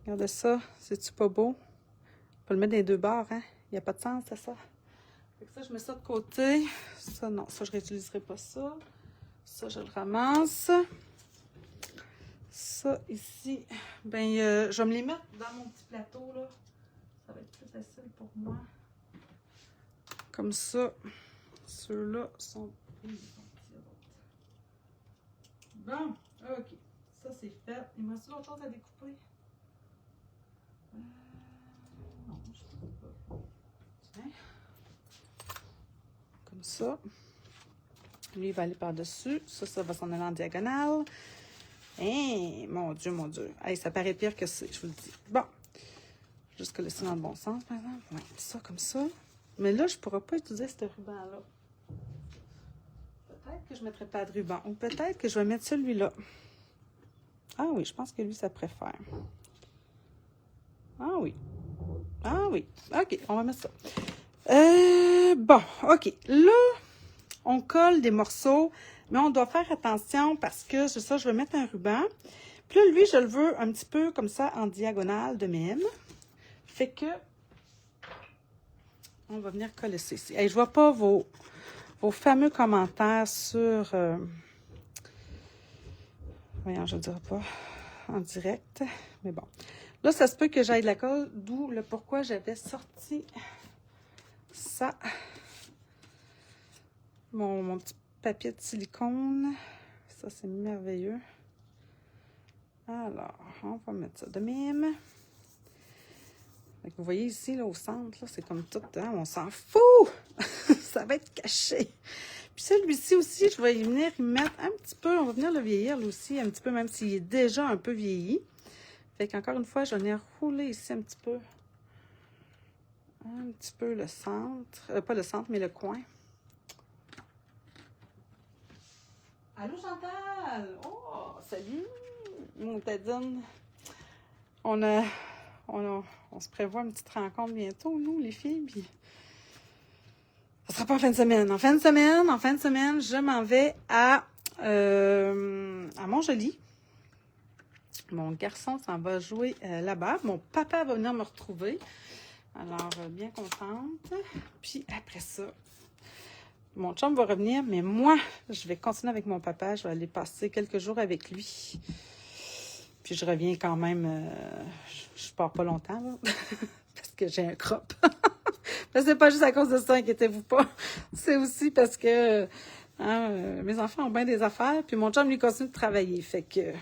Regardez ça. C'est-tu pas beau? On peut le mettre dans les deux bords, hein? Il n'y a pas de sens, c'est ça? Fait que ça, je mets ça de côté. Ça, non. Ça, je ne réutiliserai pas ça. Ça, je le ramasse. Ça, ici, ben, je vais me les mettre dans mon petit plateau, là. Ça va être plus facile pour moi. Comme ça. Ceux-là sont... Bon, OK. Ça, c'est fait. Il me reste autre chose à découper? Non, je ne sais pas. Tiens. Comme ça. Lui, il va aller par-dessus. Ça va s'en aller en diagonale. Hein, mon Dieu. Hey, ça paraît pire que c'est, je vous le dis. Bon. Juste coller ça dans le bon sens, par exemple. Ouais, ça, comme ça. Mais là, je ne pourrai pas utiliser ce ruban-là. Peut-être que je ne mettrai pas de ruban. Ou peut-être que je vais mettre celui-là. Ah oui, je pense que lui, ça préfère. Ah oui. OK, on va mettre ça. Bon, OK. Là, on colle des morceaux, mais on doit faire attention parce que, c'est ça, je vais mettre un ruban. Puis là, lui, je le veux un petit peu comme ça, en diagonale de même. Fait que, on va venir coller ça ici. Hey, je vois pas vos fameux commentaires sur... voyons, je ne dirais pas en direct, mais bon. Là, ça se peut que j'aille de la colle, d'où le pourquoi j'avais sorti ça. Mon petit papier de silicone. Ça, c'est merveilleux. Alors, on va mettre ça de même. Fait que vous voyez ici, là, au centre, là, c'est comme tout, hein, on s'en fout! Ça va être caché. Puis celui-ci aussi, je vais y venir y mettre un petit peu, on va venir le vieillir, lui aussi, un petit peu, même s'il est déjà un peu vieilli. Fait qu'encore une fois, je vais venir rouler ici un petit peu. Un petit peu le centre. Pas le centre, mais le coin. Allô, Chantal! Oh, salut! Mon Tadine. On se prévoit une petite rencontre bientôt, nous, les filles, puis ça sera pas en fin de semaine. En fin de semaine, je m'en vais à Montjoly. Mon garçon s'en va jouer là-bas. Mon papa va venir me retrouver. Alors, bien contente. Puis après ça, mon chum va revenir, mais moi, je vais continuer avec mon papa. Je vais aller passer quelques jours avec lui. Puis je reviens quand même, je pars pas longtemps, là, parce que j'ai un crop. C'est pas juste à cause de ça, inquiétez-vous pas. C'est aussi parce que mes enfants ont bien des affaires, puis mon chum, lui, continue de travailler. Fait que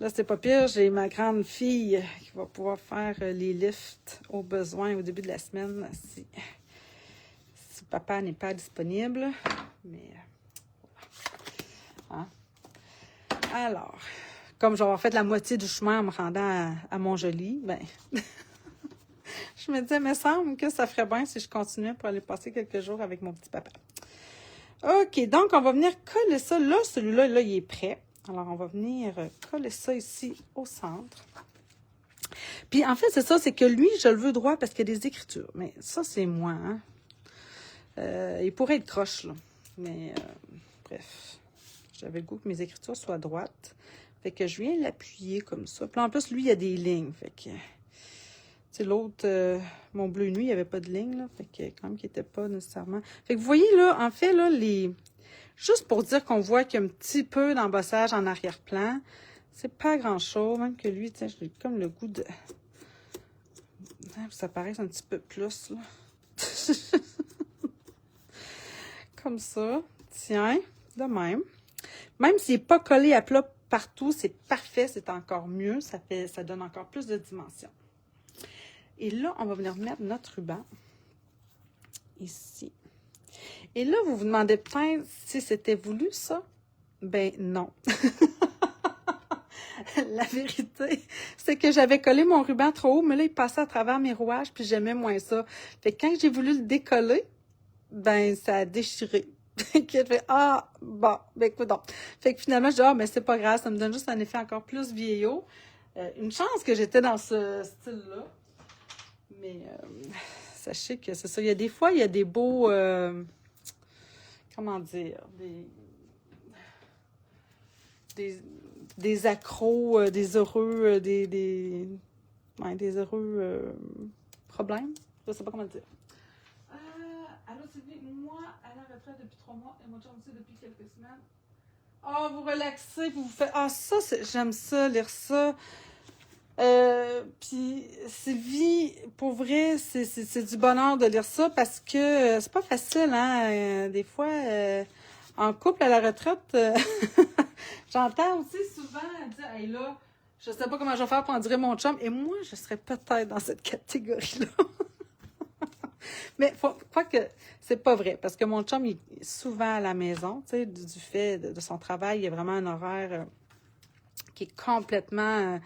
là, c'est pas pire. J'ai ma grande fille qui va pouvoir faire les lifts au besoin au début de la semaine si papa n'est pas disponible. Mais, hein? Alors, comme j'aurais fait la moitié du chemin en me rendant à Montjoly, ben, je me disais, il me semble que ça ferait bien si je continuais pour aller passer quelques jours avec mon petit papa. OK, donc on va venir coller ça. Là, celui-là, là, il est prêt. Alors, on va venir coller ça ici au centre. Puis, en fait, c'est ça, c'est que lui, je le veux droit parce qu'il y a des écritures. Mais ça, c'est moi, hein. Il pourrait être croche, là. Mais, bref, j'avais le goût que mes écritures soient droites. Fait que je viens l'appuyer comme ça. Puis en plus, lui, il y a des lignes. Fait que, tu sais, l'autre, mon bleu nuit, il n'y avait pas de ligne, là. Fait que, quand même, qu'il n'était pas nécessairement. Fait que vous voyez, là, en fait, là, juste pour dire qu'on voit qu'il y a un petit peu d'embossage en arrière-plan, c'est pas grand-chose. Même que lui, tu sais, j'ai comme le goût de. Ça paraît un petit peu plus, là. Comme ça. Tiens, de même. Même s'il n'est pas collé à plat partout, c'est parfait, c'est encore mieux. Ça donne encore plus de dimension. Et là, on va venir mettre notre ruban ici. Et là, vous vous demandez peut-être si c'était voulu, ça? Ben non. La vérité, c'est que j'avais collé mon ruban trop haut, mais là, il passait à travers mes rouages, puis j'aimais moins ça. Fait que quand j'ai voulu le décoller, ben ça a déchiré. Fait que fait, ah, bon, ben écoute donc. Fait que finalement, je dis, ah, mais c'est pas grave, ça me donne juste un effet encore plus vieillot. Une chance que j'étais dans ce style-là. Mais sachez que c'est ça. Il y a des fois, il y a des beaux, comment dire, des accros, des heureux, des heureux problèmes. Je sais pas comment le dire. Allô Sylvie, moi à la retraite depuis 3 mois et mon chum aussi depuis quelques semaines. Ah, vous relaxez, vous faites. Ah, ça, j'aime ça, lire ça. Puis Sylvie, pour vrai, c'est du bonheur de lire ça parce que c'est pas facile, hein. Des fois, en couple à la retraite, j'entends aussi souvent dire, hey là, je sais pas comment je vais faire pour en dire mon chum. Et moi, je serais peut-être dans cette catégorie-là. Mais quoi que c'est pas vrai, parce que mon chum, il est souvent à la maison, tu sais, du fait de son travail, il y a vraiment un horaire qui est complètement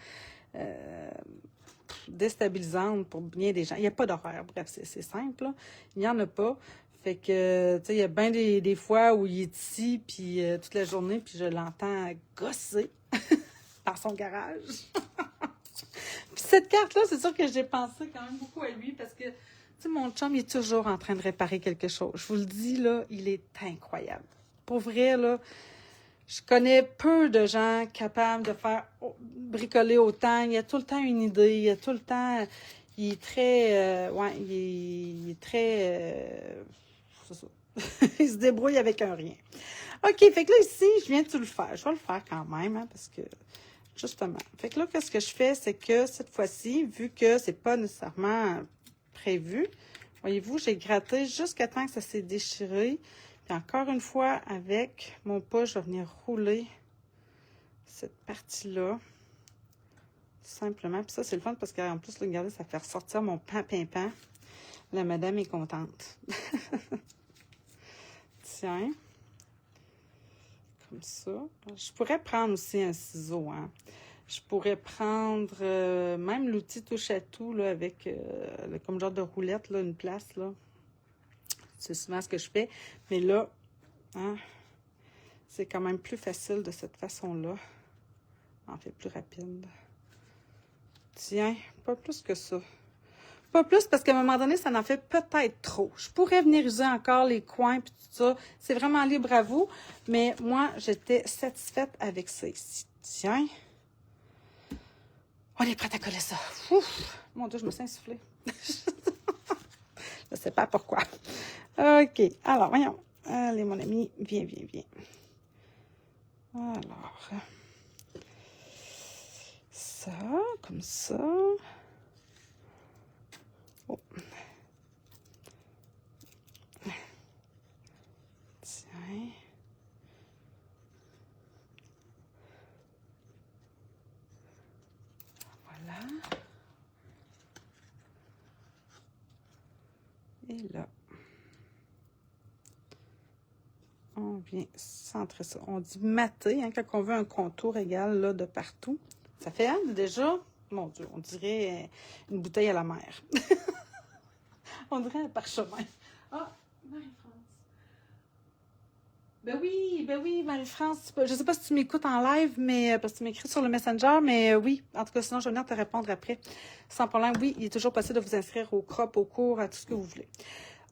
déstabilisante pour bien des gens. Il n'y a pas d'horaire, bref, c'est simple, là. Il n'y en a pas. Fait que, tu sais, il y a bien des fois où il est ici, puis toute la journée, puis je l'entends gosser par son garage. Puis cette carte-là, c'est sûr que j'ai pensé quand même beaucoup à lui, parce que tu sais, mon chum, il est toujours en train de réparer quelque chose. Je vous le dis, là, il est incroyable. Pour vrai, là, je connais peu de gens capables de faire bricoler autant. Il y a tout le temps une idée. Il y a tout le temps... Il est très... il est très... c'est ça. Il se débrouille avec un rien. OK, fait que là, ici, je viens de tout le faire. Je vais le faire quand même, hein, parce que... Justement. Fait que là, qu'est-ce que je fais? C'est que cette fois-ci, vu que c'est pas nécessairement prévu, voyez-vous, j'ai gratté jusqu'à temps que ça s'est déchiré. Puis encore une fois, avec mon pouce, je vais venir rouler cette partie-là simplement. Puis ça, c'est le fun parce qu'en plus, là, regardez, ça fait ressortir mon pain. La madame est contente. Tiens. Comme ça. Je pourrais prendre aussi un ciseau, hein. Je pourrais prendre même l'outil touche à tout, là, avec comme genre de roulette, là, une place, là. C'est souvent ce que je fais. Mais là, hein, c'est quand même plus facile de cette façon-là. En fait, plus rapide. Tiens, pas plus que ça. Pas plus parce qu'à un moment donné, ça en fait peut-être trop. Je pourrais venir user encore les coins et tout ça. C'est vraiment libre à vous. Mais moi, j'étais satisfaite avec ça ici. Tiens. On est prête à coller ça. Ouf! Mon Dieu, je me suis insufflée. Je ne sais pas pourquoi. OK. Alors, voyons. Allez, mon ami. Viens. Alors. Ça, comme ça. Oh. Tiens. Voilà. Et là. On vient centrer ça. On dit mater, hein, quand on veut un contour égal là, de partout. Ça fait, hein, déjà, mon Dieu, on dirait une bouteille à la mer. On dirait un parchemin. Ah, Marie-France. Ben oui, Marie-France. Je ne sais pas si tu m'écoutes en live, mais parce que tu m'écris sur le Messenger, mais oui. En tout cas, sinon, je vais venir te répondre après. Sans problème, oui, il est toujours possible de vous inscrire au crop, au cours, à tout ce que vous voulez.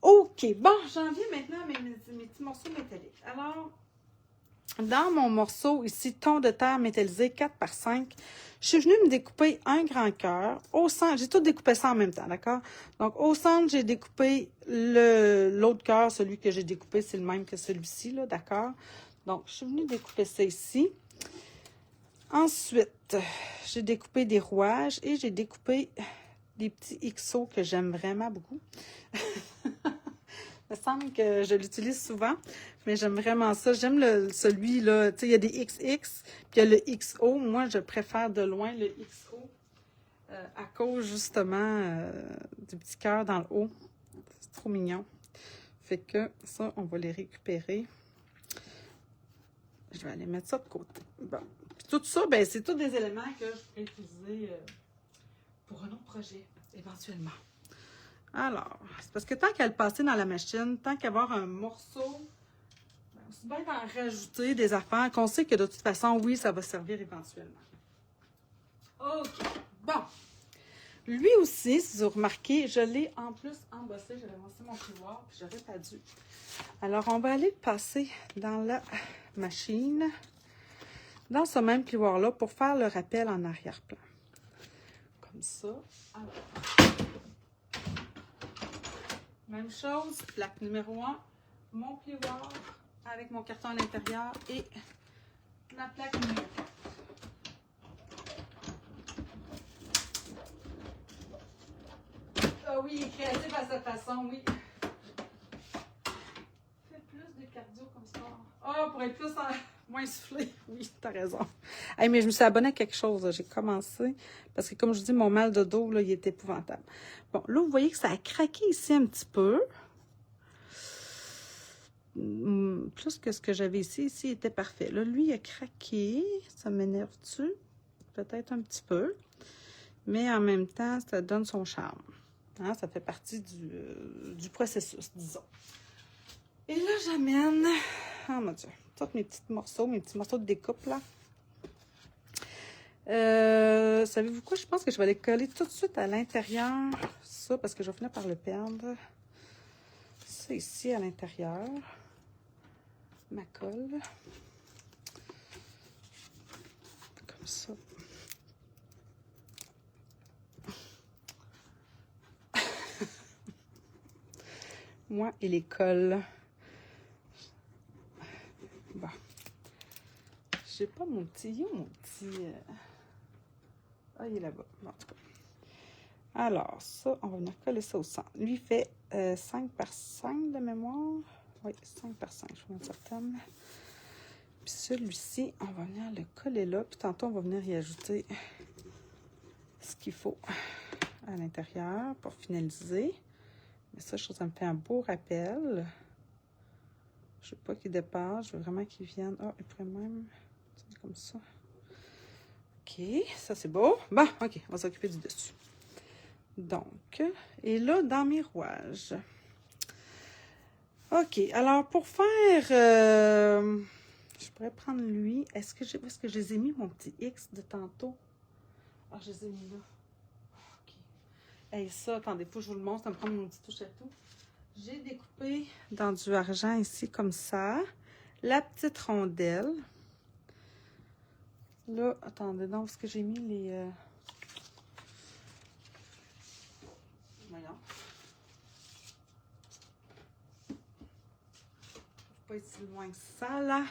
OK, bon, j'en viens maintenant à mes petits morceaux métalliques. Alors, dans mon morceau ici, ton de terre métallisé 4x5, je suis venue me découper un grand cœur. Au centre, j'ai tout découpé ça en même temps, d'accord? Donc, au centre, j'ai découpé l'autre cœur. Celui que j'ai découpé, c'est le même que celui-ci, là, d'accord? Donc, je suis venue découper ça ici. Ensuite, j'ai découpé des rouages et j'ai découpé des petits XO que j'aime vraiment beaucoup. Il me semble que je l'utilise souvent, mais j'aime vraiment ça. J'aime celui-là. Tu sais, il y a des XX, puis il y a le XO. Moi, je préfère de loin le XO à cause, justement, du petit cœur dans le haut. C'est trop mignon. Fait que ça, on va les récupérer. Je vais aller mettre ça de côté. Bon. Puis tout ça, ben, c'est tous des éléments que je pourrais utiliser pour un autre projet, éventuellement. Alors, c'est parce que tant qu'à le passer dans la machine, tant qu'avoir un morceau, ben, c'est bien d'en rajouter des affaires qu'on sait que de toute façon, oui, ça va servir éventuellement. OK. Bon. Lui aussi, si vous remarquez, je l'ai en plus embossé. J'avais lancé mon plioir, puis j'aurais pas dû. Alors, on va aller le passer dans la machine, dans ce même plioir-là, pour faire le rappel en arrière-plan. Comme ça. Alors. Même chose, plaque numéro 1, mon plioir avec mon carton à l'intérieur et ma plaque numéro 4. Ah oui, il est créatif à sa façon, oui. Fais plus de cardio comme ça. Ah, pour être plus moins soufflé. Oui, t'as raison. Hey, mais je me suis abonnée à quelque chose. J'ai commencé parce que, comme je vous dis, mon mal de dos, là, il est épouvantable. Bon, là, vous voyez que ça a craqué ici un petit peu. Plus que ce que j'avais ici était parfait. Là, lui, il a craqué. Ça m'énerve-tu? Peut-être un petit peu. Mais en même temps, ça donne son charme. Hein? Ça fait partie du processus, disons. Et là, j'amène... Oh mon Dieu! Tous mes petits morceaux de découpe, là. Savez-vous quoi? Je pense que je vais les coller tout de suite à l'intérieur. Ça, parce que je vais finir par le perdre. Ça ici, à l'intérieur. Ma colle. Comme ça. Moi et les colles. Bon. J'ai pas mon petit... Il est où mon petit... Ah, il est là-bas. Bon, en tout cas. Alors, ça, on va venir coller ça au centre. Lui, il fait 5 par 5 de mémoire. Oui, 5 par 5, je suis bien certaine. Puis celui-ci, on va venir le coller là. Puis tantôt, on va venir y ajouter ce qu'il faut à l'intérieur pour finaliser. Mais ça, je trouve que ça me fait un beau rappel. Je veux pas qu'il dépasse, je veux vraiment qu'il vienne. Oh, il pourrait même... comme ça. OK, ça c'est beau. Bon, OK, on va s'occuper du dessus. Donc, et là, dans mes rouages. OK, alors pour faire... je pourrais prendre lui. Où est-ce que je les ai mis, mon petit X de tantôt? Ah, je les ai mis là. OK. Et ça, attendez, faut que je vous le montre, ça me prend mon petit touche à tout. J'ai découpé dans du argent ici, comme ça, la petite rondelle. Là, attendez, donc, parce que j'ai mis les... Voyons. Pas être si loin que ça, là.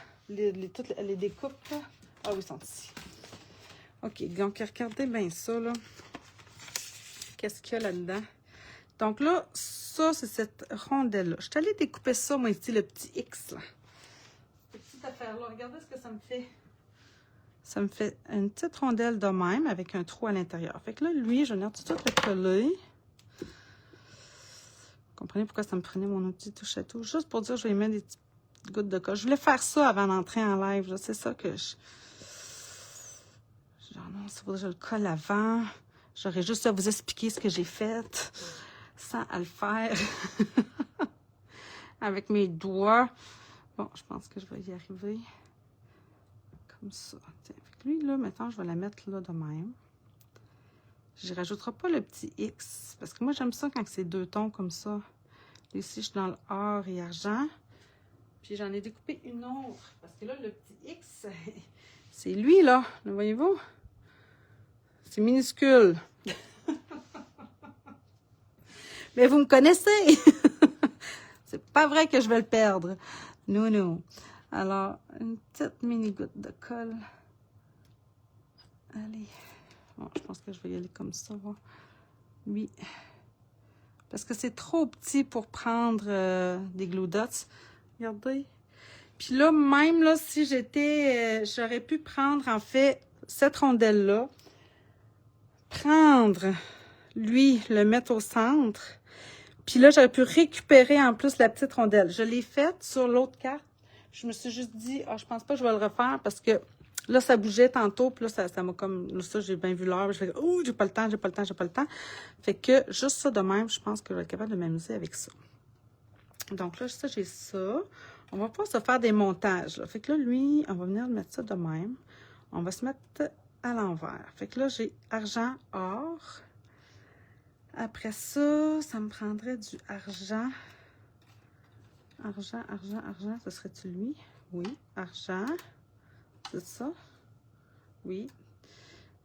Toutes les découpes, là. Ah oui, ils sont ici. OK, donc, regardez bien ça, là. Qu'est-ce qu'il y a là-dedans? Donc là, ça, c'est cette rondelle-là. Je suis allée découper ça, moi, ici, le petit X, là. Cette petite affaire-là. Regardez ce que ça me fait. Ça me fait une petite rondelle de même, avec un trou à l'intérieur. Fait que là, lui, je viens tout de suite le coller. Vous comprenez pourquoi ça me prenait mon outil touche à tout? Juste pour dire, je vais y mettre des petites gouttes de colle. Je voulais faire ça avant d'entrer en live. C'est ça que je... Genre, non, c'est pour que je le colle avant. J'aurais juste à vous expliquer ce que j'ai fait, sans à le faire avec mes doigts. Bon, je pense que je vais y arriver. Comme ça. Tiens, fait que lui, là, maintenant, je vais la mettre là de même. Je ne rajouterai pas le petit X, parce que moi, j'aime ça quand c'est deux tons comme ça. Ici, je suis dans le or et argent. Puis, j'en ai découpé une autre. Parce que là, le petit X, c'est lui, là. Le voyez-vous? C'est minuscule. Mais vous me connaissez. C'est pas vrai que je vais le perdre. Non, non. Alors, une petite mini goutte de colle. Allez. Bon, je pense que je vais y aller comme ça. Oui. Parce que c'est trop petit pour prendre des glue dots. Regardez. Puis là, même là, si j'étais... j'aurais pu prendre, en fait, cette rondelle-là. Prendre, lui, le mettre au centre. Puis là, j'aurais pu récupérer en plus la petite rondelle. Je l'ai faite sur l'autre carte. Je me suis juste dit, ah, je pense pas que je vais le refaire parce que là, ça bougeait tantôt. Puis là, ça m'a comme, là, ça, j'ai bien vu l'heure. Je fais, oh, j'ai pas le temps, j'ai pas le temps, j'ai pas le temps. Fait que juste ça de même, je pense que je vais être capable de m'amuser avec ça. Donc là, ça, j'ai ça. On va pouvoir se faire des montages, là. Fait que là, lui, on va venir mettre ça de même. On va se mettre à l'envers. Fait que là, j'ai argent, or. Après ça, ça me prendrait du argent. Argent, argent, argent. Ce serait-tu lui? Oui. Argent. C'est ça? Oui.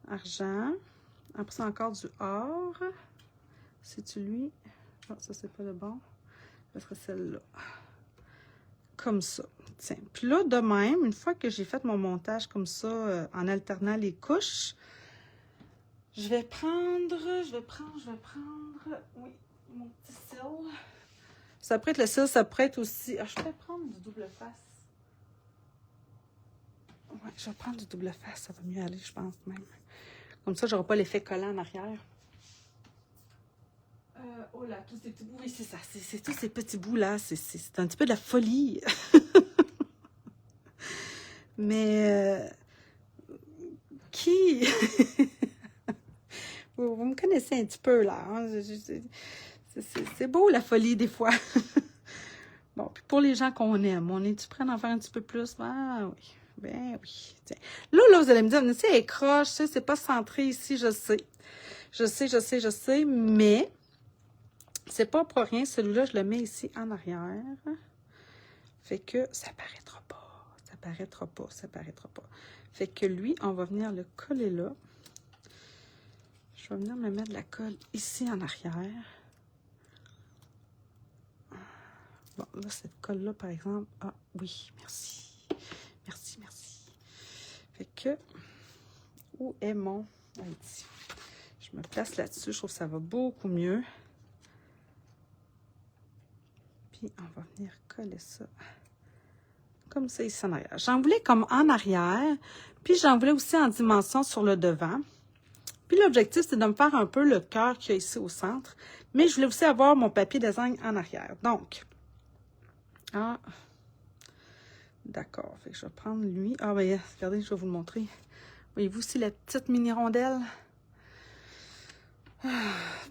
Argent. Après ça, encore du or. C'est-tu lui? Non, ça, c'est pas le bon. Ce serait celle-là. Comme ça. Tiens. Puis là, de même, une fois que j'ai fait mon montage comme ça, en alternant les couches, je vais prendre, oui, mon petit cil. Ça pourrait être le cil, ça pourrait être aussi, ah, je vais prendre du double face. Ouais, je vais prendre du double face, ça va mieux aller, je pense même. Comme ça, j'aurai pas l'effet collant en arrière. Oh là, tous ces petits bouts, oui, c'est ça, c'est tous ces petits bouts-là, c'est un petit peu de la folie. Mais, qui... Vous me connaissez un petit peu, là. Hein? C'est beau, la folie, des fois. Bon, puis pour les gens qu'on aime, on est-tu prêt d'en faire un petit peu plus? Ah oui, ben oui. Tiens. Là, vous allez me dire, tu sais, elle est croche, c'est pas centré ici, je sais. Je sais, mais c'est pas pour rien. Celui-là, je le mets ici en arrière. Fait que ça paraîtra pas. Ça paraîtra pas, ça paraîtra pas. Fait que lui, on va venir le coller là. Je vais venir me mettre de la colle ici en arrière. Bon, là, cette colle-là, par exemple. Ah, oui, merci. Merci, merci. Fait que, où est mon... Ah, ici. Je me place là-dessus. Je trouve que ça va beaucoup mieux. Puis, on va venir coller ça. Comme ça, ici en arrière. J'en voulais comme en arrière. Puis, j'en voulais aussi en dimension sur le devant. Puis l'objectif, c'est de me faire un peu le cœur qu'il y a ici au centre. Mais je voulais aussi avoir mon papier design en arrière. Donc, d'accord. Fait que je vais prendre lui. Ah, ben, regardez, je vais vous le montrer. Voyez-vous aussi la petite mini rondelle?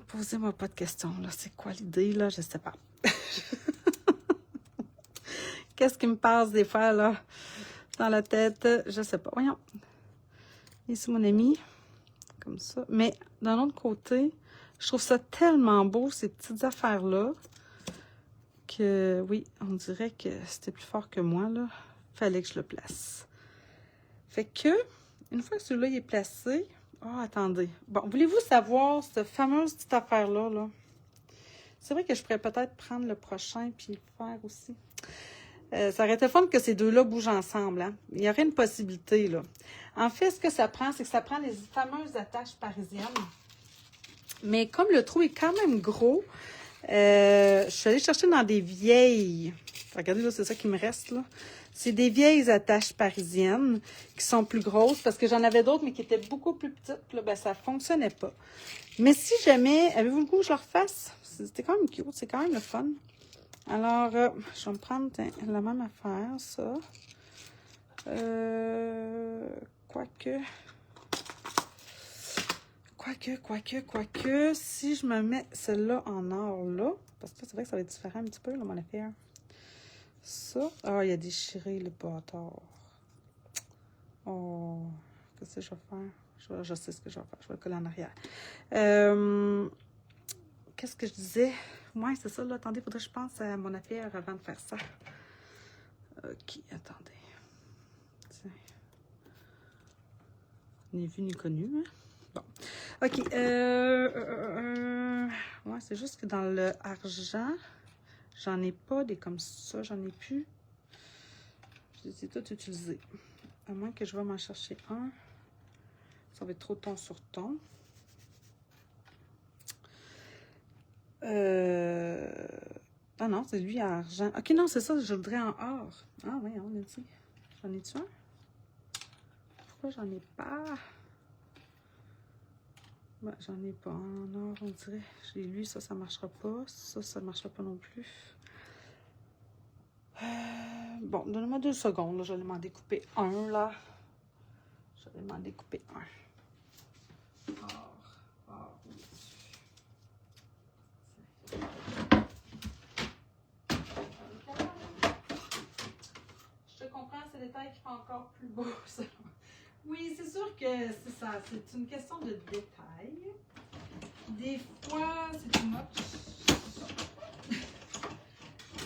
Posez-moi pas de questions, là. C'est quoi l'idée, là? Je sais pas. Qu'est-ce qui me passe des fois, là, dans la tête? Je sais pas. Voyons. Ici, mon ami. Comme ça. Mais, d'un autre côté, je trouve ça tellement beau, ces petites affaires-là, que, oui, on dirait que c'était plus fort que moi, là. Fallait que je le place. Fait que, une fois que celui-là est placé... Oh, attendez. Bon, voulez-vous savoir cette fameuse petite affaire-là, là? C'est vrai que je pourrais peut-être prendre le prochain puis le faire aussi. Ça aurait été fun que ces deux-là bougent ensemble, hein? Il y aurait une possibilité, là. En fait, ce que ça prend, c'est que ça prend les fameuses attaches parisiennes. Mais comme le trou est quand même gros, je suis allée chercher dans des vieilles... Regardez, là, c'est ça qui me reste, là. C'est des vieilles attaches parisiennes qui sont plus grosses parce que j'en avais d'autres, mais qui étaient beaucoup plus petites. Là, ben, ça ne fonctionnait pas. Mais si jamais... Avez-vous le goût que je le refasse? C'était quand même cute. C'est quand même le fun. Alors, je vais me prendre la même affaire, ça. Quoique, si je me mets celle-là en or, là, parce que c'est vrai que ça va être différent un petit peu, là, mon affaire. Ça, il a déchiré le bâtard. Oh, qu'est-ce que je vais faire? Je sais ce que je vais faire. Je vais le coller en arrière. Qu'est-ce que je disais? Ouais, c'est ça, là. Attendez, il faudrait que je pense à mon affaire avant de faire ça. OK, attendez. Tiens. Ni vu ni connu, hein? Bon. OK. Ouais, c'est juste que dans le argent, j'en ai pas des comme ça. J'en ai plus. Je les ai tous utilisés. À moins que je vais m'en chercher un. Ça va être trop ton sur ton. Ah non, c'est lui à argent. OK, non, c'est ça, je voudrais en or. Ah oui, on a dit. J'en ai-tu un? Pourquoi j'en ai pas? Ben, j'en ai pas en or, on dirait. J'ai lu, ça ne marchera pas. Ça ne marchera pas non plus. Bon, donnez-moi 2 secondes. Là. Je vais m'en découper un, là. Je vais m'en découper un. Or, oui. Je te comprends, c'est le détail qui fait encore plus beau, ça. Oui, c'est sûr que c'est ça. C'est une question de détail. Des fois, c'est too much.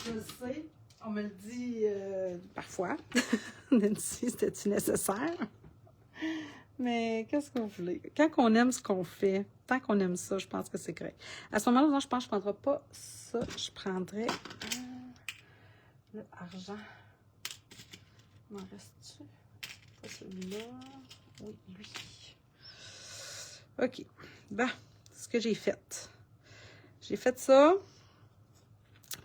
Je le sais. On me le dit parfois. Nancy, c'était-tu nécessaire? Mais qu'est-ce que vous voulez? Quand on aime ce qu'on fait, tant qu'on aime ça, je pense que c'est correct. À ce moment-là, je pense que je ne prendrai pas ça. Je prendrais le argent. M'en reste-tu? Pas celui-là. Oui, lui. OK. Ben, c'est ce que j'ai fait. J'ai fait ça.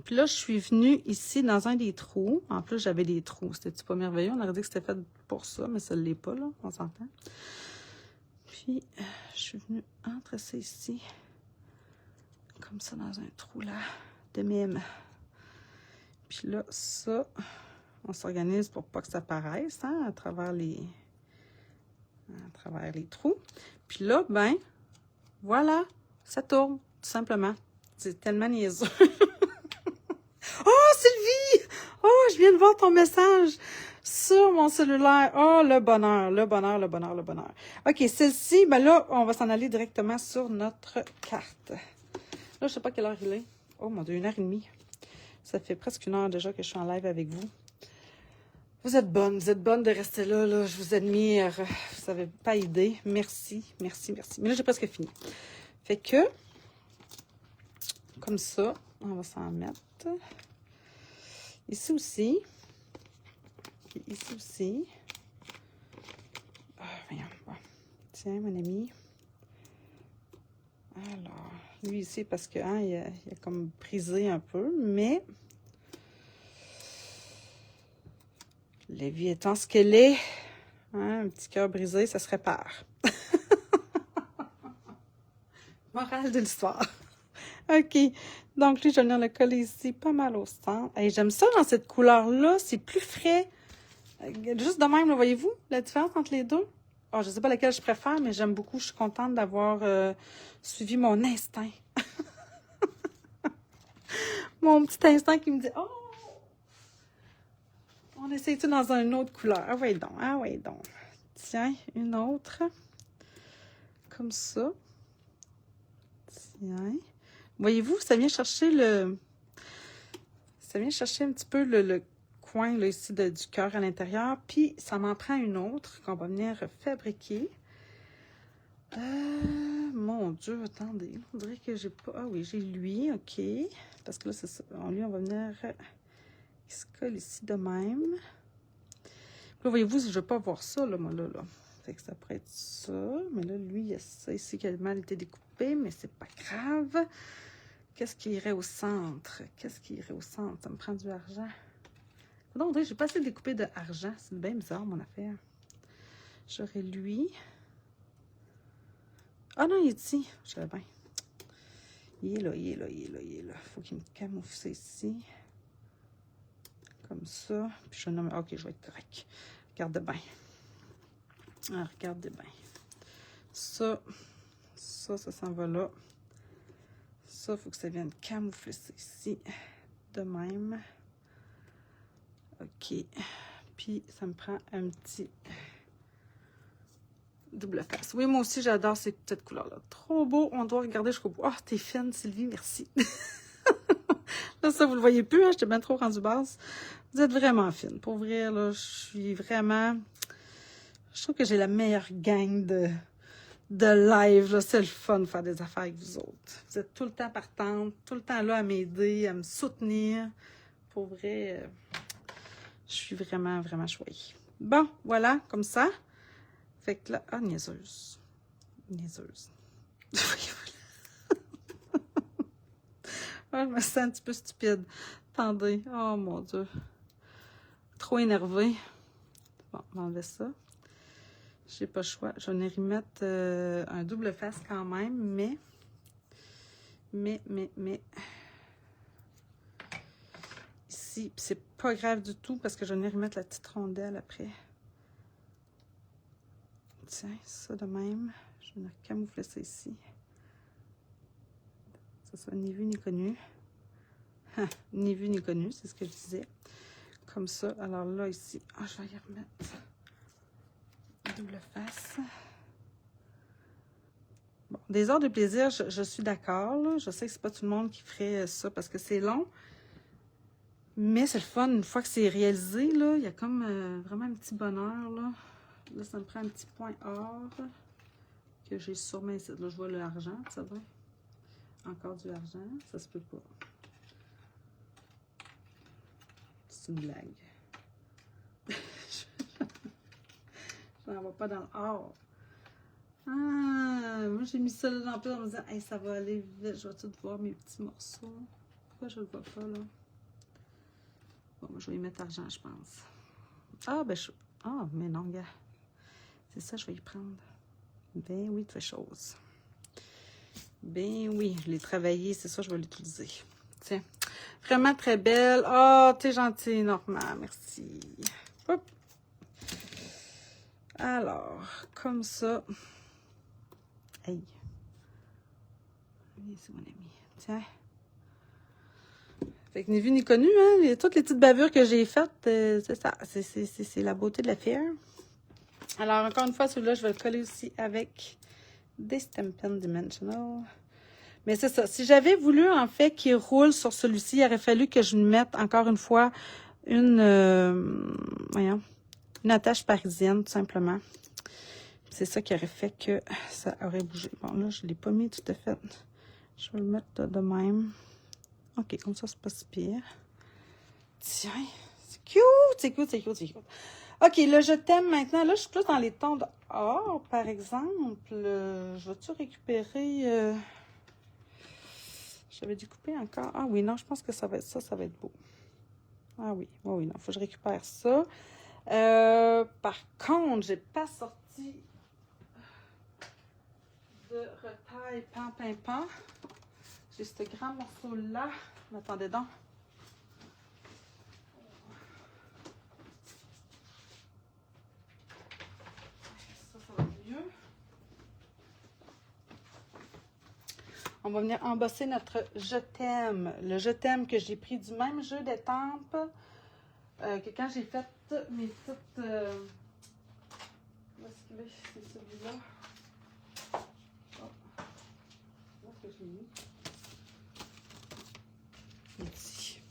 Puis là, je suis venue ici dans un des trous. En plus, j'avais des trous. C'était-tu pas merveilleux? On aurait dit que c'était fait pour ça, mais ça ne l'est pas, là. On s'entend. Puis, je suis venue entrelacer ici. Comme ça, dans un trou, là, de même. Puis là, ça, on s'organise pour pas que ça paraisse, hein, à travers les trous. Puis là, ben, voilà, ça tourne, tout simplement. C'est tellement niaiseux. Oh, Sylvie! Oh, je viens de voir ton message sur mon cellulaire. Oh, le bonheur, le bonheur, le bonheur, le bonheur. OK, celle-ci, ben là, on va s'en aller directement sur notre carte. Là, je sais pas quelle heure il est. Oh mon Dieu, 1h30. Ça fait presque 1 heure déjà que je suis en live avec vous. Vous êtes bonne de rester là, là. Je vous admire. Vous n'avez pas idée. Merci, merci, merci. Mais là, j'ai presque fini. Fait que, comme ça, on va s'en mettre. Ici aussi. Et ici aussi. Ah, voyons. Bon. Tiens, mon ami. Alors, lui ici, parce que hein, il a comme brisé un peu, mais la vie étant ce qu'elle est, hein, un petit cœur brisé, ça se répare. Morale de l'histoire. OK. Donc, lui, je vais venir le coller ici, pas mal au centre. Et j'aime ça dans cette couleur-là. C'est plus frais. Juste de même, là, voyez-vous la différence entre les deux? Oh, je ne sais pas laquelle je préfère, mais j'aime beaucoup. Je suis contente d'avoir suivi mon instinct. Mon petit instinct qui me dit, oh, on essaie tout dans une autre couleur. Ah ouais donc, ah ouais donc. Tiens, une autre. Comme ça. Tiens. Voyez-vous, ça vient chercher ça vient chercher un petit peu le coin là, ici du cœur à l'intérieur. Puis, ça m'en prend une autre qu'on va venir fabriquer. Mon Dieu, attendez. On dirait que j'ai pas... Ah oui, j'ai lui, OK. Parce que là, c'est ça. Lui, on va venir... Il se colle ici de même. Puis là, voyez-vous, je ne veux pas voir ça, là, moi, là. Fait que ça pourrait être ça. Mais là, lui, il y a ça ici qui a mal été découpé, mais c'est pas grave. Qu'est-ce qui irait au centre? Qu'est-ce qui irait au centre? Ça me prend du argent. Non, j'ai pas assez découpé de argent. C'est bien bizarre, mon affaire. J'aurais lui. Ah non, il est ici. Je savais bien. Il est là, il est là, il est là, il est là. Faut qu'il me camoufle ça ici. Comme ça. Puis je nomme. OK, je vais être correct. Regardez bien. Ah, regardez bien. Ça s'en va là. Ça, il faut que ça vienne camoufler ça ici. De même. OK. Puis, ça me prend un petit double face. Oui, moi aussi, j'adore cette couleur-là. Trop beau. On doit regarder jusqu'au bout. Ah, oh, t'es fine, Sylvie. Merci. Là, ça, vous le voyez plus. Hein? J'étais bien trop rendue basse. Vous êtes vraiment fine. Pour vrai, là, je suis vraiment... Je trouve que j'ai la meilleure gang de live. C'est le fun de faire des affaires avec vous autres. Vous êtes tout le temps partante, tout le temps là à m'aider, à me soutenir. Pour vrai, je suis vraiment, vraiment choyée. Bon, voilà, comme ça. Fait que là, ah, niaiseuse. Niaiseuse. Ah, je me sens un petit peu stupide. Attendez. Oh, mon Dieu. Trop énervée. Bon, on va enlever ça. J'ai pas le choix. Je vais y remettre un double face quand même, mais. Ici, c'est pas grave du tout parce que je vais y remettre la petite rondelle après. Tiens, ça de même. Je vais camoufler ça ici. Ça soit ni vu ni connu. Ni vu ni connu, c'est ce que je disais. Comme ça. Alors là, ici, je vais y remettre double face. Bon, des heures de plaisir, je suis d'accord. Je sais que c'est pas tout le monde qui ferait ça parce que c'est long. Mais c'est le fun. Une fois que c'est réalisé, là, il y a comme vraiment un petit bonheur. Là, ça me prend un petit point or que j'ai sur mes sites. Là, je vois l'argent, ça va. Encore du argent, ça se peut pas. C'est une blague. Je n'en vois pas dans le or. Ah, moi j'ai mis ça là dans le plat en me disant, hey, ça va aller vite, je vais tout voir mes petits morceaux. Pourquoi je le vois pas là? Bon, moi je vais y mettre argent, je pense. Ah, ben je. Ah, mais non, gars. C'est ça, je vais y prendre. Ben oui, de chose. Ben oui, je l'ai travaillé, c'est ça, je vais l'utiliser. Tiens, vraiment très belle. Oh, t'es gentille, Normand, merci. Hop. Alors, comme ça. Hey. Oui, c'est mon ami. Tiens. Fait que ni vu ni connu, hein. Toutes les petites bavures que j'ai faites, c'est ça. C'est la beauté de la fière. Alors, encore une fois, celui-là, je vais le coller aussi avec des Stampin' Dimensional. Mais c'est ça. Si j'avais voulu, en fait, qu'il roule sur celui-ci, il aurait fallu que je mette, encore une fois, une attache parisienne, tout simplement. C'est ça qui aurait fait que ça aurait bougé. Bon, là, je ne l'ai pas mis tout à fait. Je vais le mettre de même. OK, comme ça, c'est pas si pire. Tiens, c'est cute, c'est cute, c'est cute, c'est cute. OK, là, je t'aime maintenant. Là, je suis plus dans les tons de or, par exemple. Je vais-tu récupérer... J'avais dû couper encore. Ah oui, non, je pense que ça va être ça va être beau. Ah oui, oui, non, il faut que je récupère ça. Par contre, j'ai pas sorti de retaille pan. J'ai ce grand morceau-là. Attendez donc. Ça va mieux. On va venir embosser notre Je t'aime. Le Je t'aime que j'ai pris du même jeu d'étampes que quand j'ai fait mes petites... où est-ce qu'il est? C'est celui-là. Oh. Où est-ce que je l'ai mis? Ici.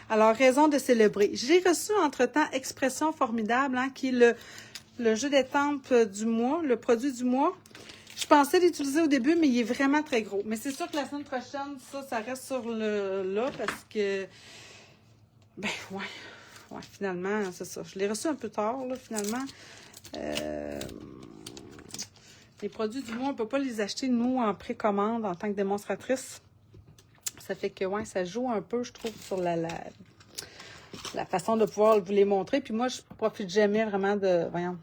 Alors, raison de célébrer. J'ai reçu entre-temps Expression Formidable, hein, qui est le jeu d'étampes du mois, le produit du mois. Je pensais l'utiliser au début, mais il est vraiment très gros. Mais c'est sûr que la semaine prochaine, ça reste sur là parce que... Ben, ouais, finalement, c'est ça. Je l'ai reçu un peu tard, là, finalement. Les produits du mois, on ne peut pas les acheter, nous, en précommande, en tant que démonstratrice. Ça fait que, ouais, ça joue un peu, je trouve, sur la façon de pouvoir vous les montrer. Puis moi, je ne profite jamais vraiment de... Voyons.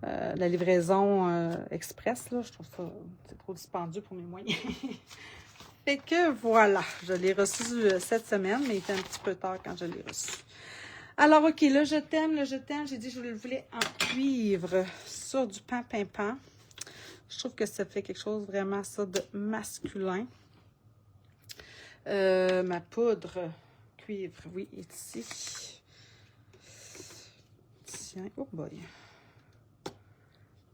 La livraison express, là, je trouve ça c'est trop dispendieux pour mes moyens. Fait que voilà, je l'ai reçu cette semaine, mais il était un petit peu tard quand je l'ai reçu. Alors, OK, là, je t'aime, j'ai dit que je le voulais en cuivre sur du pan. Je trouve que ça fait quelque chose vraiment, ça, de masculin. Ma poudre cuivre, oui, est ici. Tiens, oh boy.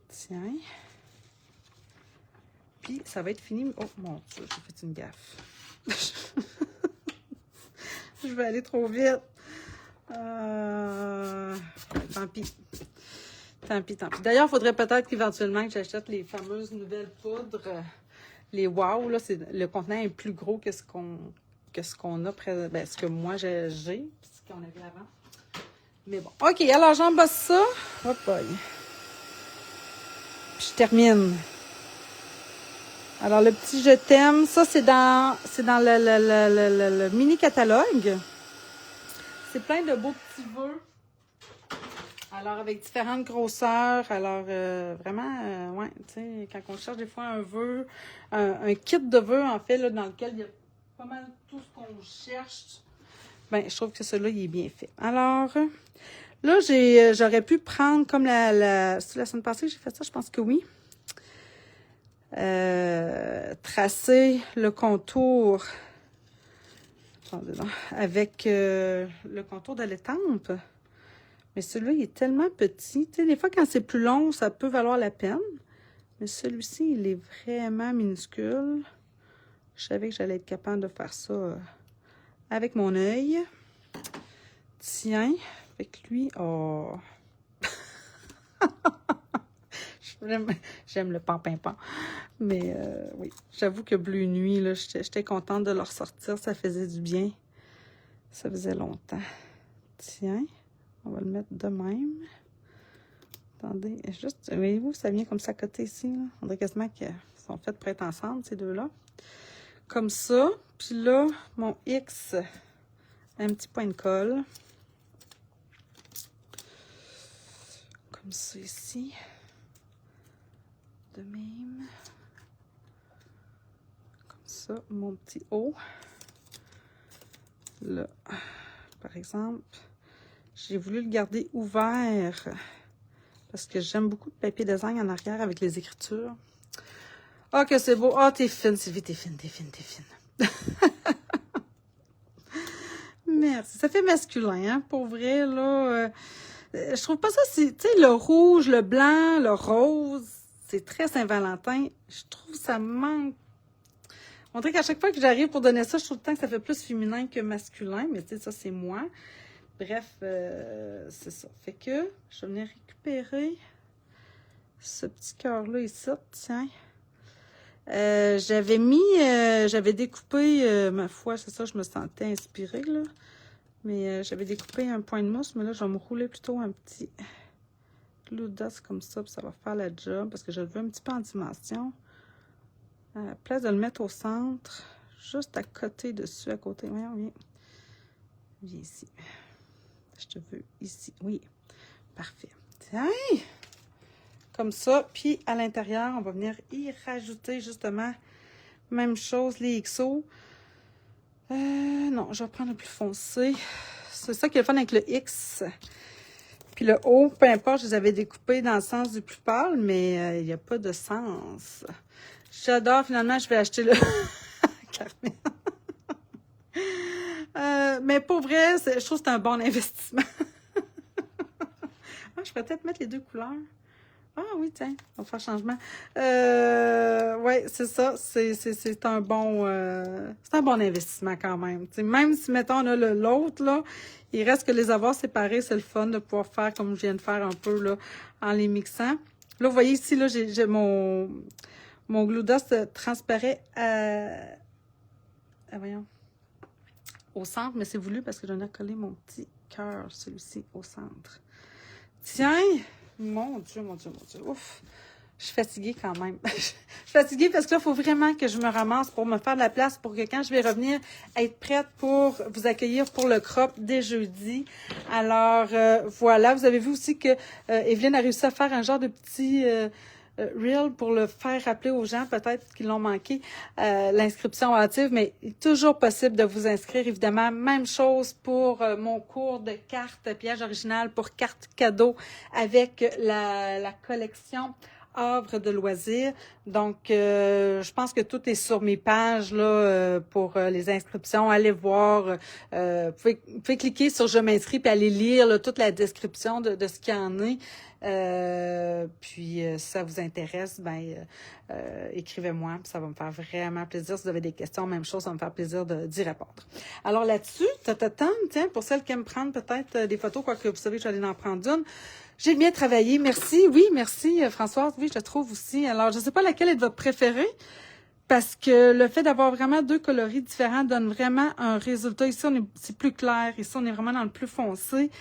Tiens. Puis, ça va être fini. Oh, mon Dieu, j'ai fait une gaffe. Je vais aller trop vite. Tant pis. Tant pis. D'ailleurs, il faudrait peut-être qu'éventuellement que j'achète les fameuses nouvelles poudres. Les Wow, là, le contenant est plus gros que ce qu'on a, ce que moi j'ai, ce qu'on avait avant. Mais bon. OK, alors j'embosse ça. Hop, boy. Je termine. Alors, le petit Je t'aime, ça, c'est dans le mini-catalogue. C'est plein de beaux petits vœux. Alors, avec différentes grosseurs. Alors, vraiment, ouais, tu sais, quand on cherche des fois un vœu, un kit de vœux, en fait, là, dans lequel il y a pas mal tout ce qu'on cherche, ben, je trouve que celui-là, il est bien fait. Alors, là, j'aurais pu prendre comme c'est la semaine passée que j'ai fait ça, je pense que oui. Tracer le contour avec le contour de l'étampe. Mais celui-là, il est tellement petit. Tu sais, des fois, quand c'est plus long, ça peut valoir la peine. Mais celui-ci, il est vraiment minuscule. Je savais que j'allais être capable de faire ça avec mon œil. Tiens, avec lui, oh... J'aime le pan. Mais oui, j'avoue que Bleu Nuit, là, j'étais contente de le ressortir. Ça faisait du bien. Ça faisait longtemps. Tiens, on va le mettre de même. Attendez, juste, voyez-vous, ça vient comme ça à côté ici. Là. On dirait quasiment qu'ils sont faits pour être ensemble, ces deux-là. Comme ça. Puis là, mon X, un petit point de colle. Comme ça ici. De même. Comme ça, mon petit O. Là, par exemple, j'ai voulu le garder ouvert parce que j'aime beaucoup le papier design en arrière avec les écritures. Ah, que c'est beau. Ah, t'es fine, Sylvie, t'es fine. Merci. Ça fait masculin, hein, pour vrai, là. Je trouve pas ça, tu sais, le rouge, le blanc, le rose, c'est très Saint-Valentin. Je trouve ça manque. On dirait qu'à chaque fois que j'arrive pour donner ça, je trouve tout le temps que ça fait plus féminin que masculin, mais tu sais, ça, c'est moi. Bref, c'est ça. Fait que je vais venir récupérer ce petit cœur-là ici, tiens. J'avais découpé, ma foi, c'est ça, je me sentais inspirée, là. Mais j'avais découpé un point de mousse, mais là, je vais me rouler plutôt un petit glue dust comme ça, puis ça va faire la job, parce que je le veux un petit peu en dimension. À la place de le mettre au centre, juste à côté dessus, à côté. Viens. Viens ici. Je te veux ici. Oui. Parfait. Tiens! comme ça. Puis à l'intérieur, on va venir y rajouter justement, même chose, les XO. Non, je vais prendre le plus foncé. C'est ça qui est le fun avec le X. Puis le O, peu importe, je les avais découpés dans le sens du plus pâle, mais il n'y a pas de sens. J'adore, finalement, je vais acheter le Carmen. Mais pour vrai, je trouve que c'est un bon investissement. Je pourrais peut-être mettre les deux couleurs. Ah oui, tiens, on va faire changement. Oui, c'est ça. C'est un bon investissement quand même. T'sais, même si, mettons, on a l'autre, là, il reste que les avoir séparés, c'est le fun de pouvoir faire comme je viens de faire un peu là, en les mixant. Là, vous voyez ici, là, j'ai mon Glue Dust transparaît voyons, au centre, mais c'est voulu parce que j'en ai collé mon petit cœur, celui-ci, au centre. Tiens! Mon Dieu, mon Dieu, mon Dieu. Ouf! Je suis fatiguée quand même. Je suis fatiguée parce que là, il faut vraiment que je me ramasse pour me faire de la place pour que quand je vais revenir, être prête pour vous accueillir pour le crop dès jeudi. Alors, voilà. Vous avez vu aussi que Evelyne a réussi à faire un genre de petit reel pour le faire rappeler aux gens, peut-être qu'ils l'ont manqué, l'inscription hâtive, mais il est toujours possible de vous inscrire, évidemment. Même chose pour mon cours de cartes piège original pour cartes cadeaux avec la collection Havre de loisirs. Donc, je pense que tout est sur mes pages là pour les inscriptions. Allez voir. Vous pouvez cliquer sur « Je m'inscris » puis aller lire là, toute la description de ce qu'il y en est. Puis, si ça vous intéresse, écrivez-moi. Ça va me faire vraiment plaisir. Si vous avez des questions, même chose, ça va me faire plaisir d'y répondre. Alors là-dessus, tiens, pour celles qui aiment prendre peut-être des photos, quoique vous savez que j'allais en prendre une. J'ai bien travaillé. Merci. Oui, merci, Françoise. Oui, je trouve aussi. Alors, je ne sais pas laquelle est votre préférée, parce que le fait d'avoir vraiment deux coloris différents donne vraiment un résultat. Ici, c'est plus clair. Ici, on est vraiment dans le plus foncé.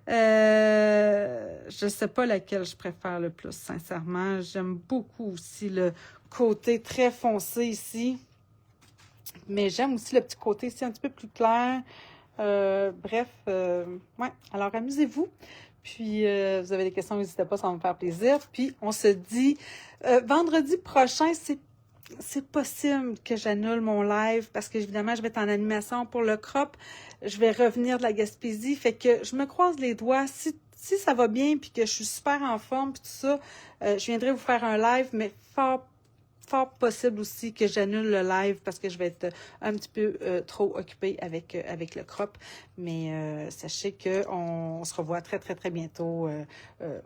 Je ne sais pas laquelle je préfère le plus, sincèrement. J'aime beaucoup aussi le côté très foncé ici. Mais j'aime aussi le petit côté ici un petit peu plus clair. Bref, ouais. Alors, amusez-vous. Puis, vous avez des questions, n'hésitez pas, ça va me faire plaisir. Puis, on se dit, vendredi prochain, c'est possible que j'annule mon live parce que, évidemment, je vais être en animation pour le crop. Je vais revenir de la Gaspésie. Fait que je me croise les doigts. Si ça va bien puis que je suis super en forme puis tout ça, je viendrai vous faire un live, mais fort possible aussi que j'annule le live parce que je vais être un petit peu trop occupée avec le crop. Mais sachez qu'on se revoit très, très, très bientôt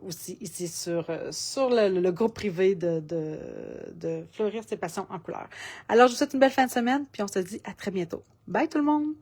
aussi ici sur le groupe privé de Fleurir ses passions en couleurs. Alors, je vous souhaite une belle fin de semaine, puis on se dit à très bientôt. Bye tout le monde!